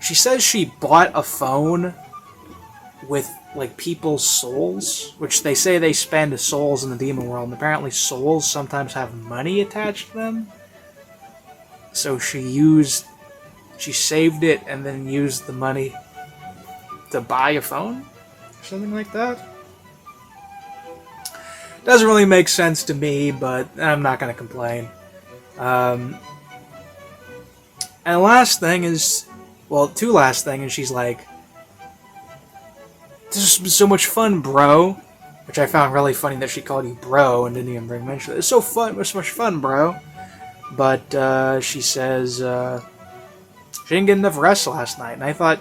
she says she bought a phone with people's souls, which they say they spend souls in the demon world, and apparently souls sometimes have money attached to them. So she saved it and then used the money to buy a phone, or something like that. Doesn't really make sense to me, but I'm not going to complain. And the last thing is, two last things, and she's like, this has been so much fun, bro. Which I found really funny that she called you bro and didn't even mention it. It's so fun, it was so much fun, bro. But, she says, she didn't get enough rest last night, and I thought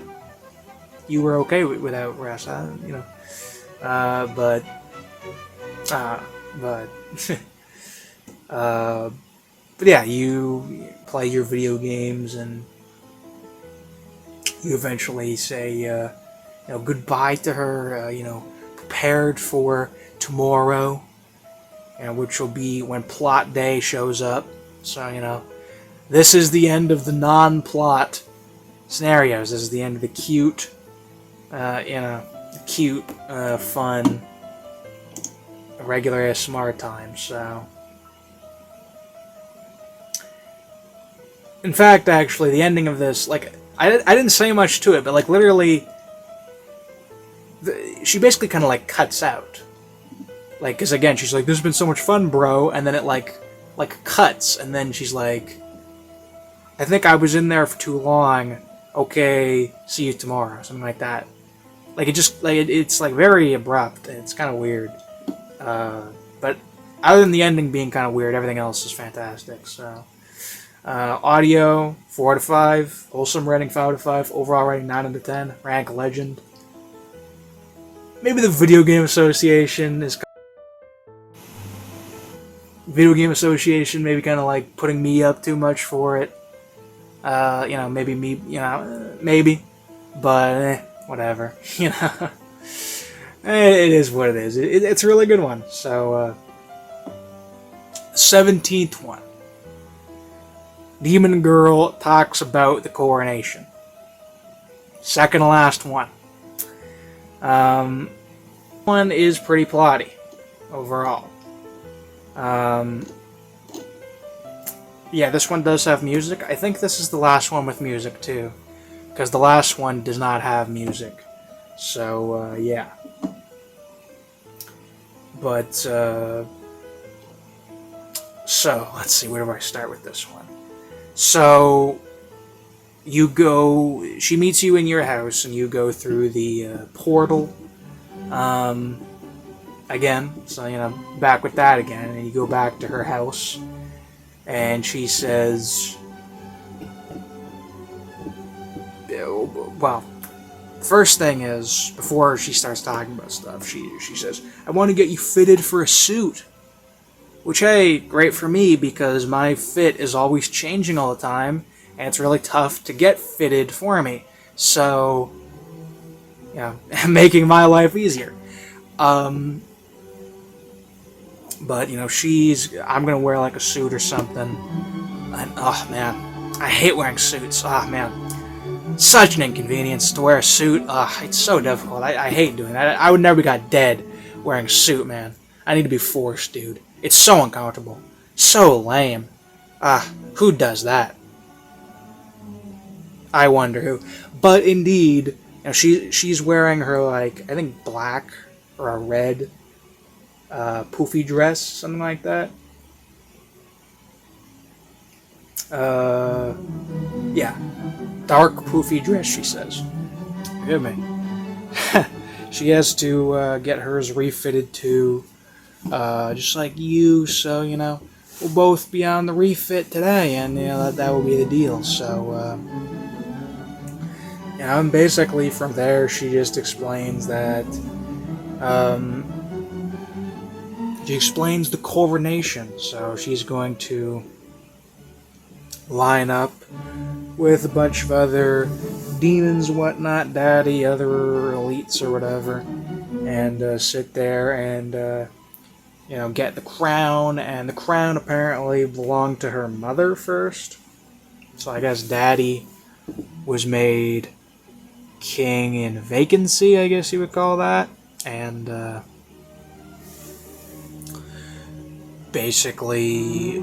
you were okay without rest, but yeah, you play your video games, and you eventually say, goodbye to her, prepared for tomorrow, which will be when plot day shows up. So, this is the end of the non-plot scenarios. This is the end of the cute, fun, regular ASMR time, so... In fact, actually, the ending of this, I didn't say much to it, but, literally, she basically kind of, cuts out. Because, again, she's like, this has been so much fun, bro, and then it, cuts, and then she's like, I think I was in there for too long, okay, see you tomorrow, something like that. It's, very abrupt, and it's kind of weird. But, other than the ending being kind of weird, everything else is fantastic, so... Audio, 4 out of 5. Wholesome rating, 5 out of 5. Overall rating, 9 out of 10. Rank legend. Maybe the Video Game Association is... Video Game Association maybe kind of putting me up too much for it. Maybe me, maybe. But, whatever. It is what it is. It's a really good one. So, 17th one. Demon Girl talks about the coronation. Second to last one. One is pretty plotty, overall. Yeah, this one does have music. I think this is the last one with music, too. Because the last one does not have music. So, yeah. But, so, let's see, where do I start with this one? So, she meets you in your house, and you go through the portal, again, so, back with that again, and you go back to her house, and she says, well, first thing is, before she starts talking about stuff, she says, I want to get you fitted for a suit. Which, hey, great for me because my fit is always changing all the time, and it's really tough to get fitted for me. So, making my life easier. But, I'm gonna wear like a suit or something. And, oh man, I hate wearing suits. Oh man, such an inconvenience to wear a suit. It's so difficult. I hate doing that. I would never got dead wearing a suit, man. I need to be forced, dude. It's so uncomfortable. So lame. Who does that? I wonder who. But indeed, she's wearing her, like, I think black or a red poofy dress, something like that. Yeah. Dark poofy dress, she says. Forgive me. She has to get hers refitted too, just like you, so, we'll both be on the refit today, and, that will be the deal, so, and basically from there, she just explains that, she explains the coronation, so she's going to line up with a bunch of other demons, whatnot, daddy, other elites or whatever, and sit there and, get the crown, and the crown apparently belonged to her mother first, so I guess daddy was made king in vacancy, I guess you would call that, and, basically,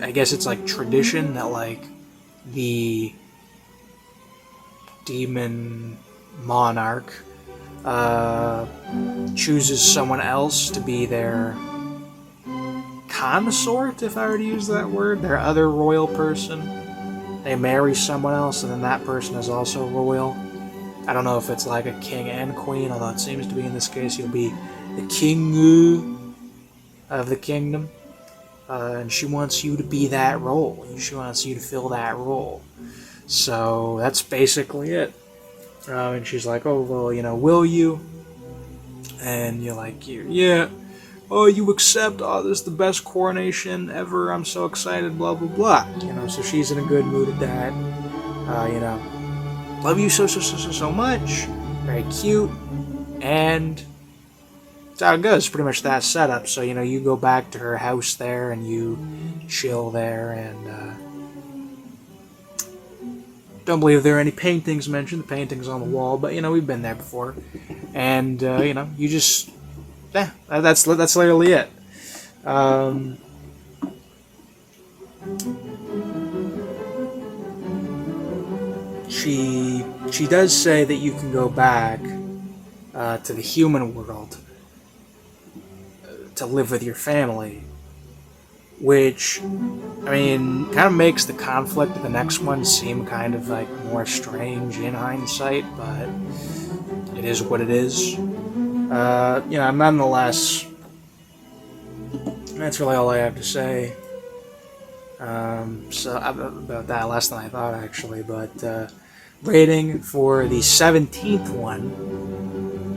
I guess it's like tradition that, like, the demon monarch chooses someone else to be their consort, if I were to use that word, their other royal person. They marry someone else, and then that person is also royal. I don't know if it's like a king and queen, although it seems to be in this case you'll be the king of the kingdom. And she wants you to be that role. She wants you to fill that role. So that's basically it. And she's like, oh, well, will you? And you're like, yeah. Oh, you accept? Oh, this is the best coronation ever. I'm so excited, blah, blah, blah. So she's in a good mood at that. Love you so much. Very cute. And that's how it goes. Pretty much that setup. So, you go back to her house there and you chill there, and don't believe there are any paintings mentioned. The painting's on the wall, but we've been there before. And you just that's literally it. She does say that you can go back to the human world to live with your family, which, kind of makes the conflict of the next one seem kind of like more strange in hindsight, but it is what it is. Nonetheless, that's really all I have to say. So about that, less than I thought actually, but rating for the 17th one.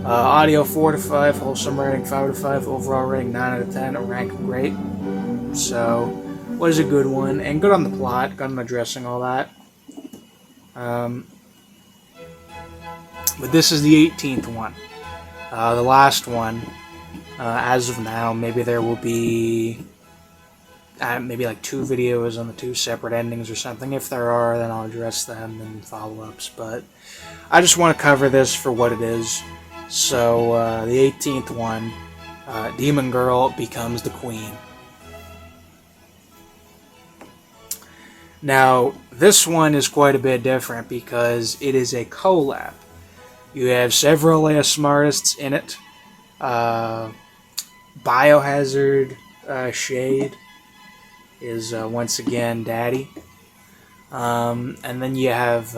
Audio 4 to 5, wholesome rating 5 to 5, overall rating 9 out of 10, rank great. So, was a good one, and good on the plot, good on addressing all that. But this is the 18th one. The last one, as of now, maybe there will be maybe like 2 videos on the 2 separate endings or something. If there are, then I'll address them in follow-ups, but I just want to cover this for what it is. So, the 18th one, Demon Girl becomes the queen. Now, this one is quite a bit different because it is a collab. You have several ASM artists in it. Biohazard Shade is once again Daddy. And then you have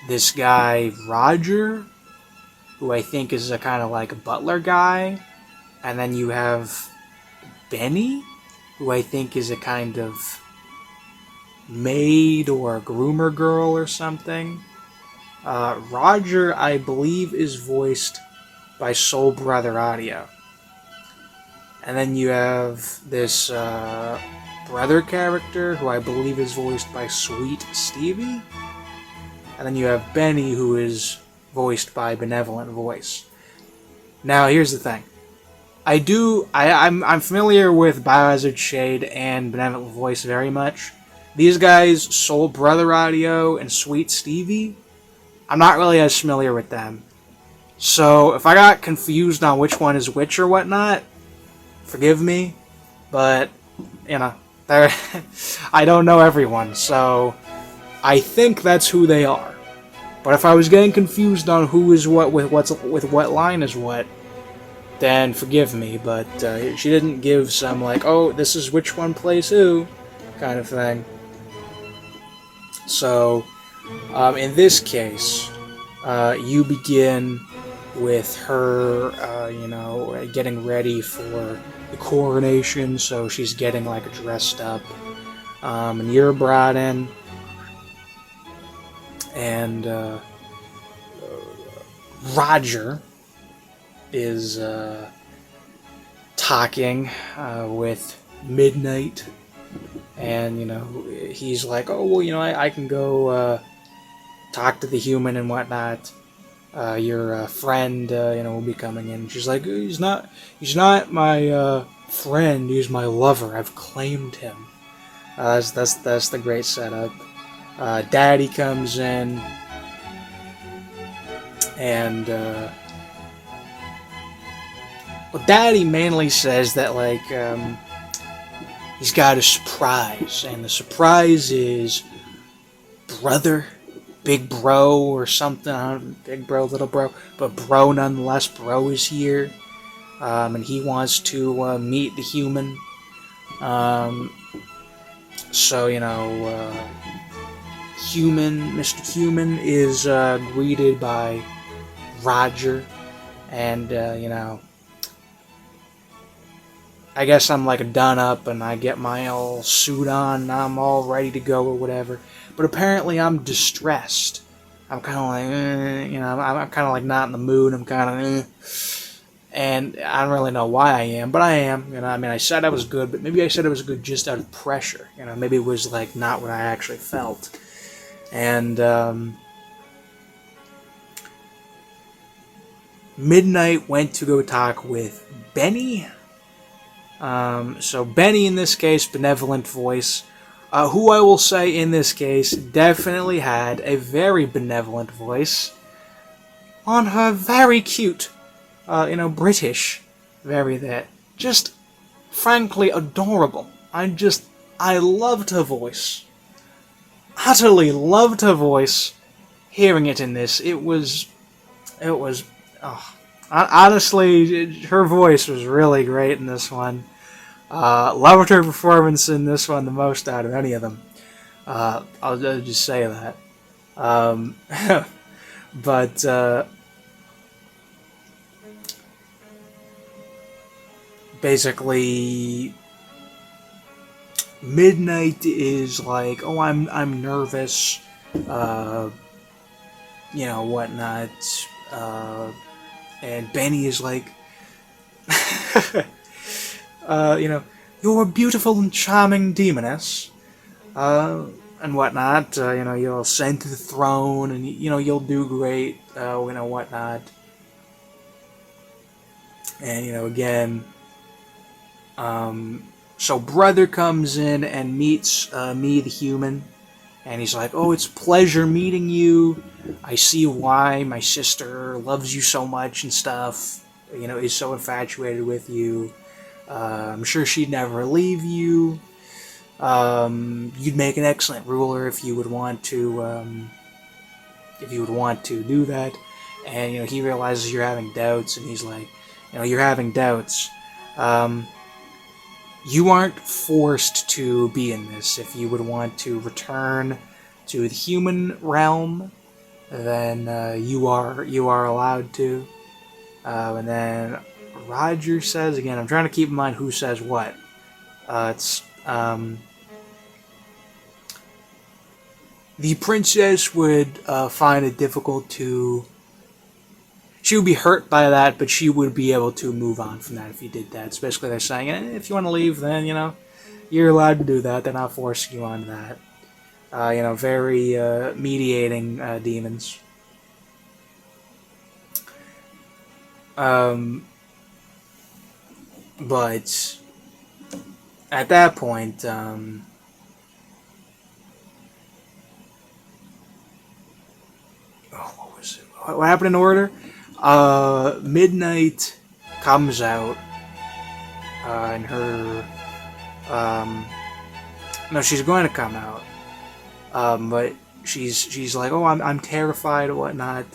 this guy, Roger, who I think is a kind of like a butler guy. And then you have Benny, who I think is a kind of maid or a groomer girl or something. Roger, I believe, is voiced by Soul Brother Audio. And then you have this brother character, who I believe is voiced by Sweet Stevie. And then you have Benny, who is voiced by Benevolent Voice. Now, here's the thing. I'm familiar with Biohazard Shade and Benevolent Voice very much. These guys, Soul Brother Audio and Sweet Stevie, I'm not really as familiar with them. So, if I got confused on which one is which or whatnot, forgive me, but, you know, I don't know everyone, so I think that's who they are. But if I was getting confused on who is what with what line is what, then forgive me, but she didn't give some, like, oh, this is which one plays who, kind of thing. So, in this case, you begin with her, getting ready for the coronation, so she's getting, like, dressed up, and you're brought in, and Roger is talking with Midnight, and he's like, oh well, I can go talk to the human and whatnot. Your friend will be coming in. She's like, he's not my friend, he's my lover, I've claimed him. That's the great setup. Daddy comes in, and well, Daddy mainly says that, like, he's got a surprise, and the surprise is brother, big bro, or something. I don't know, big bro, little bro, but bro nonetheless. Bro is here, and he wants to meet the human. So Mr. Human is greeted by Roger, and I guess I'm like done up and I get my all suit on and I'm all ready to go or whatever. But apparently I'm distressed. I'm kind of like, I'm kind of like not in the mood. I'm kind of, and I don't really know why I am, but I am. I mean, I said I was good, but maybe I said I was good just out of pressure. Maybe it was like not what I actually felt. And Midnight went to go talk with Benny. So Benny, in this case, Benevolent Voice, who I will say in this case definitely had a very benevolent voice on her very cute, British, very that, just frankly adorable. I loved her voice. Utterly loved her voice. Hearing it in this, it was, honestly, her voice was really great in this one. Loved her performance in this one the most out of any of them. I'll just say that. But basically, Midnight is like, oh, I'm nervous, whatnot. And Benny is like, you're a beautiful and charming demoness, and whatnot. You'll ascend to the throne, and you'll do great, whatnot. And again, so brother comes in and meets me, the human, and he's like, oh, it's a pleasure meeting you. I see why my sister loves you so much and stuff, is so infatuated with you. I'm sure she'd never leave you. You'd make an excellent ruler if you would want to do that. And, he realizes you're having doubts, and he's like, you're having doubts. You aren't forced to be in this. If you would want to return to the human realm, then you are allowed to. And then Roger says, again, I'm trying to keep in mind who says what. It's the princess would find it difficult to she would be hurt by that, but she would be able to move on from that if you did that. So basically, they're saying, if you want to leave, then you're allowed to do that. They're not forcing you on that. Very mediating demons. But at that point, what was it? What happened in order? Midnight comes out, and her, no, she's going to come out, but she's like, oh, I'm terrified or whatnot.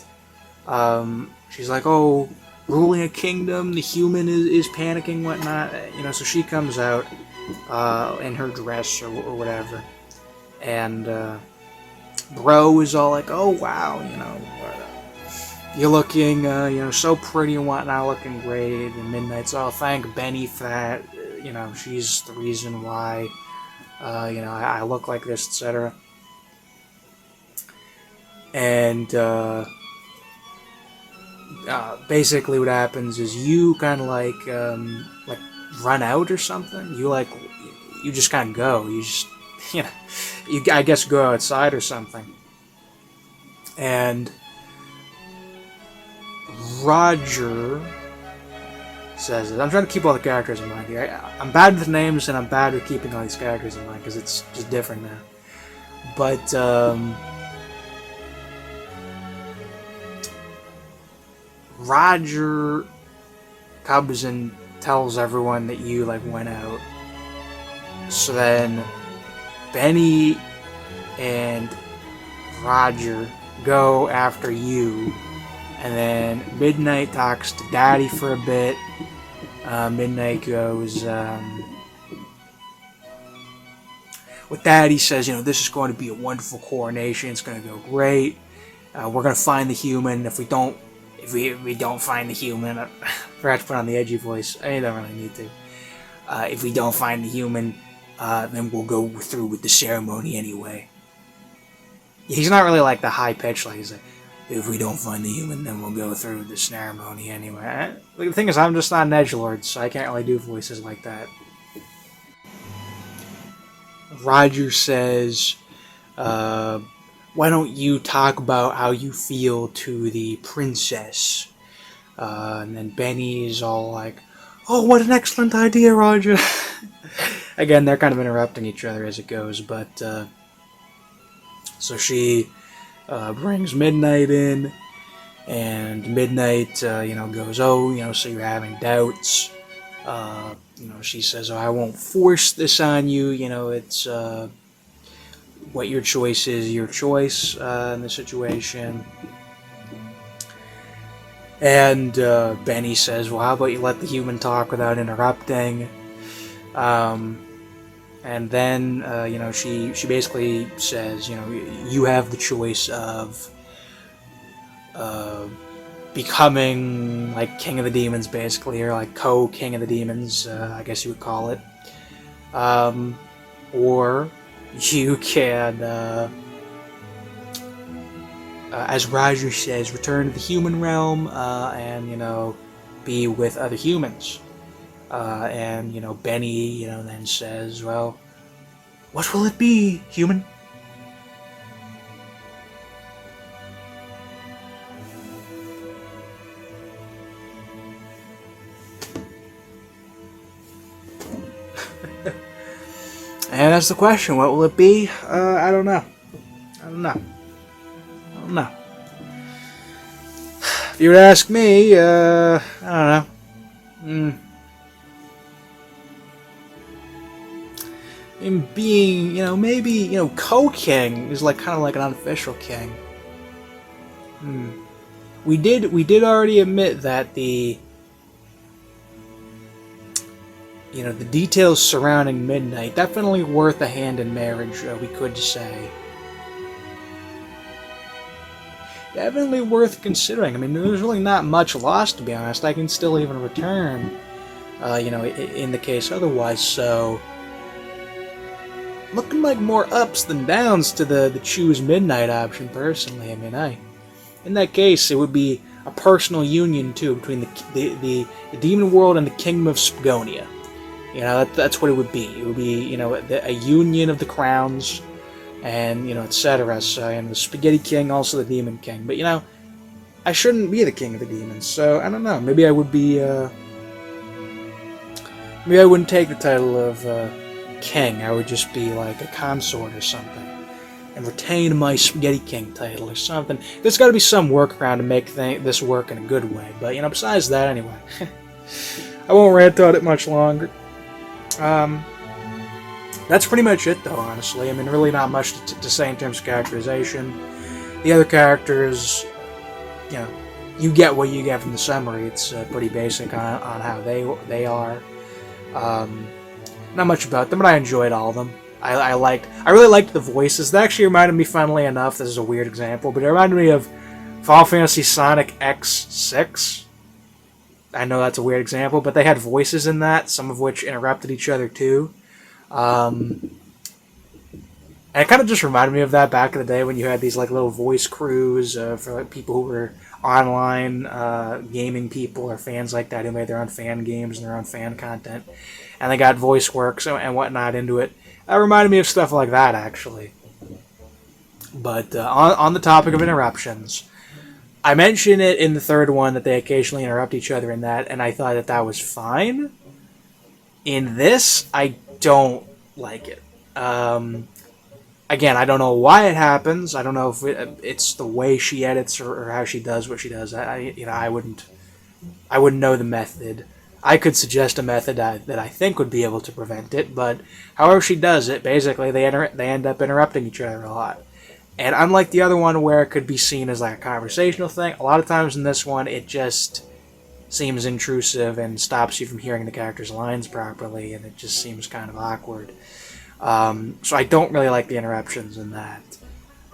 She's like, oh, ruling a kingdom, the human is panicking, whatnot. So she comes out in her dress or whatever, and Bro is all like, oh wow, you're looking so pretty and whatnot, looking great. And Midnight's all, thank Benny for that. She's the reason why I look like this, etc. And basically what happens is you kind of like run out or something. You just kind of go. You just you I guess go outside or something. And Roger says it. I'm trying to keep all the characters in mind here. I'm bad with names and I'm bad with keeping all these characters in mind because it's just different now. But Roger comes and tells everyone that you went out. So then Benny and Roger go after you, and then Midnight talks to Daddy for a bit. Midnight goes, with Daddy says, this is going to be a wonderful coronation. It's going to go great. We're going to find the human. If we don't find the human, I forgot to put on the edgy voice. I don't really need to. If we don't find the human, then we'll go through with the ceremony anyway. He's not really like the high pitch, he's like, if we don't find the human, then we'll go through with the ceremony anyway. The thing is, I'm just not an edgelord, so I can't really do voices like that. Roger says, why don't you talk about how you feel to the princess? And then Benny is all like, oh, what an excellent idea, Roger. Again, they're kind of interrupting each other as it goes, but so she brings Midnight in, and Midnight, goes, oh, so you're having doubts. She says, oh, I won't force this on you, it's what your choice is, your choice in the situation. And Benny says, well, how about you let the human talk without interrupting? And then, she basically says, you have the choice of becoming, King of the Demons, basically, or, co-King of the Demons, I guess you would call it. Or you can, as Roger says, return to the human realm, and, be with other humans. And, Benny, then says, well, what will it be, human? And that's the question. What will it be? I don't know. If you would ask me, I don't know. In being, maybe, co-king is kind of like an unofficial king. We did already admit that the details surrounding Midnight, definitely worth a hand in marriage, we could say. Definitely worth considering. I mean, there's really not much lost, to be honest. I can still even return, in the case otherwise, so... Looking like more ups than downs to the choose Midnight option, personally. I mean, in that case, it would be a personal union too between the demon world and the kingdom of Spagonia. You know, that's what it would be. It would be, you know, a union of the crowns, and, you know, etc. So, and the Spaghetti King, also the Demon King. But, you know, I shouldn't be the king of the demons, so I don't know. Maybe I would be. Maybe I wouldn't take the title of king. I would just be like a consort or something, and retain my Spaghetti King title or something. There's got to be some workaround to make this work in a good way. But, you know, besides that, anyway, I won't rant on it much longer. That's pretty much it, though, honestly. I mean, really not much to say in terms of characterization. The other characters, you know, you get what you get from the summary. It's pretty basic on how they are. Not much about them, but I enjoyed all of them. I really liked the voices. That actually reminded me, funnily enough, this is a weird example, but it reminded me of Final Fantasy Sonic X6. I know that's a weird example, but they had voices in that, some of which interrupted each other too. And it kind of just reminded me of that back in the day when you had these like little voice crews for like people who were online gaming people or fans like that who made their own fan games and their own fan content, and they got voice works and whatnot into it. That reminded me of stuff like that, actually. But on the topic of interruptions, I mentioned it in the third one that they occasionally interrupt each other in that, and I thought that was fine. In this, I don't like it. Again, I don't know why it happens. I don't know if it's the way she edits or how she does what she does. I wouldn't know the method. I could suggest a method that I think would be able to prevent it, but however she does it, basically they end up interrupting each other a lot. And unlike the other one where it could be seen as like a conversational thing, a lot of times in this one it just seems intrusive and stops you from hearing the character's lines properly, and it just seems kind of awkward. So I don't really like the interruptions in that.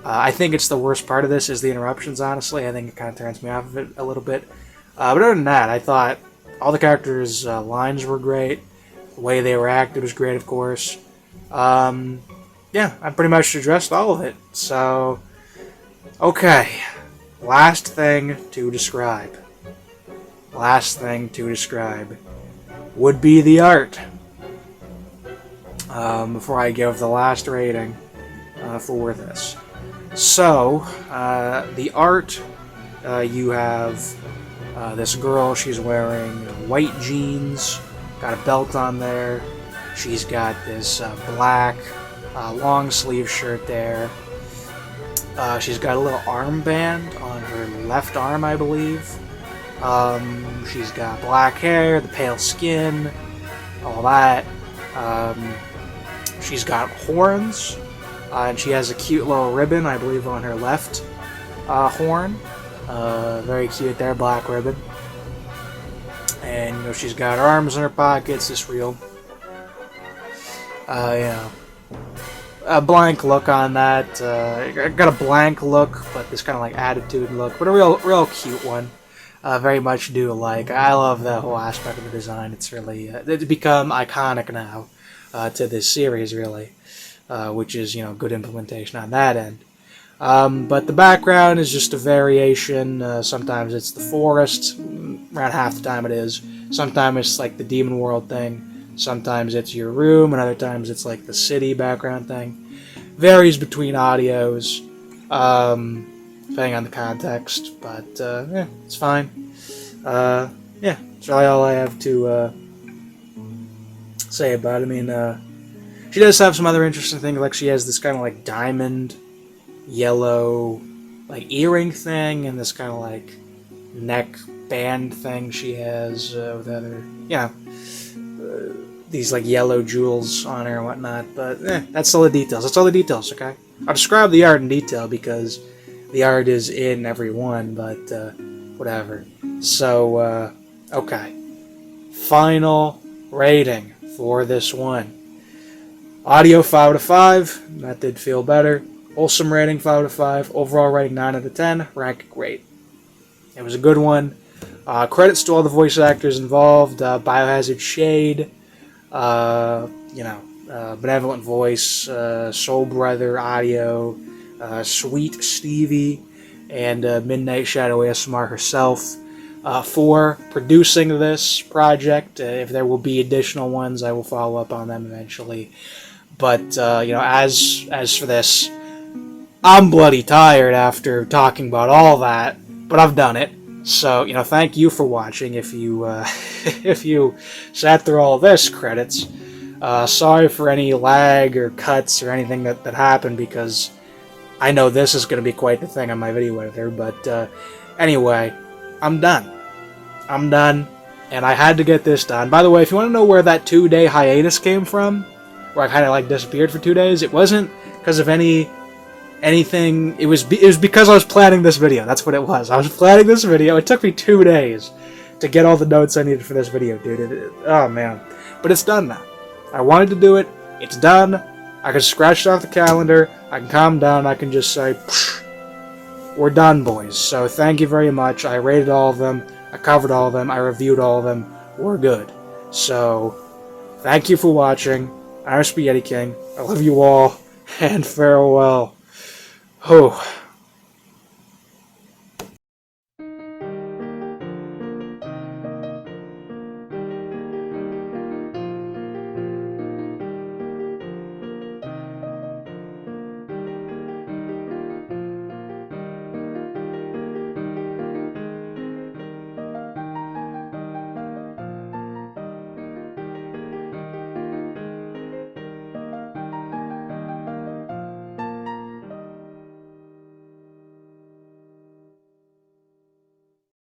I think it's the worst part of this is the interruptions, honestly. I think it kind of turns me off of it a little bit. But other than that, I thought all the characters' lines were great. The way they were acted was great, of course. Yeah, I pretty much addressed all of it. So, okay. Last thing to describe. Would be the art. Before I give the last rating for this. So, the art, you have this girl, she's wearing white jeans, got a belt on there, she's got this black long sleeve shirt there, she's got a little armband on her left arm, I believe, she's got black hair, the pale skin, all that. She's got horns, and she has a cute little ribbon, I believe, on her left horn. Very cute there, black ribbon. And, you know, she's got her arms in her pockets, this real, a blank look on that. Got a blank look, but this kind of like attitude look, but a real cute one. Very much do like. I love the whole aspect of the design. It's really, it's become iconic now. To this series, really, which is, you know, good implementation on that end. But the background is just a variation. Sometimes it's the forest, around half the time it is. Sometimes it's like the demon world thing. Sometimes it's your room, and other times it's like the city background thing. Varies between audios, depending on the context, but yeah, it's fine. Yeah, that's really all I have to say about it. I mean, she does have some other interesting things, like she has this kind of like diamond yellow like earring thing, and this kind of like neck band thing she has with other, you know, these like yellow jewels on her and whatnot. But that's all the details. That's all the details, okay? I'll describe the art in detail because the art is in every one, but whatever. So, okay. Final rating for this one. Audio 5 out of 5. That did feel better. Wholesome rating 5 out of 5. Overall rating 9 out of 10. Rank great. It was a good one. Credits to all the voice actors involved. Biohazard Shade. Benevolent Voice. Soul Brother Audio. Sweet Stevie. and Midnight Shadow ASMR herself for producing this project. If there will be additional ones, I will follow up on them eventually. But, you know, as for this, I'm bloody tired after talking about all that, but I've done it. So, you know, thank you for watching if you, if you sat through all this credits. Sorry for any lag or cuts or anything that happened, because I know this is going to be quite the thing on my video editor, but anyway, I'm done. I'm done, and I had to get this done. By the way, if you want to know where that 2-day hiatus came from, where I kind of like disappeared for 2 days, it wasn't because of anything. It was because I was planning this video. That's what it was. I was planning this video. It took me 2 days to get all the notes I needed for this video, dude. Oh, man. But it's done now. I wanted to do it. It's done. I can scratch it off the calendar. I can calm down. I can just say, we're done, boys. So thank you very much. I rated all of them. I covered all of them. I reviewed all of them. We're good. So thank you for watching. I'm Spaghetti King. I love you all, and farewell. Oh.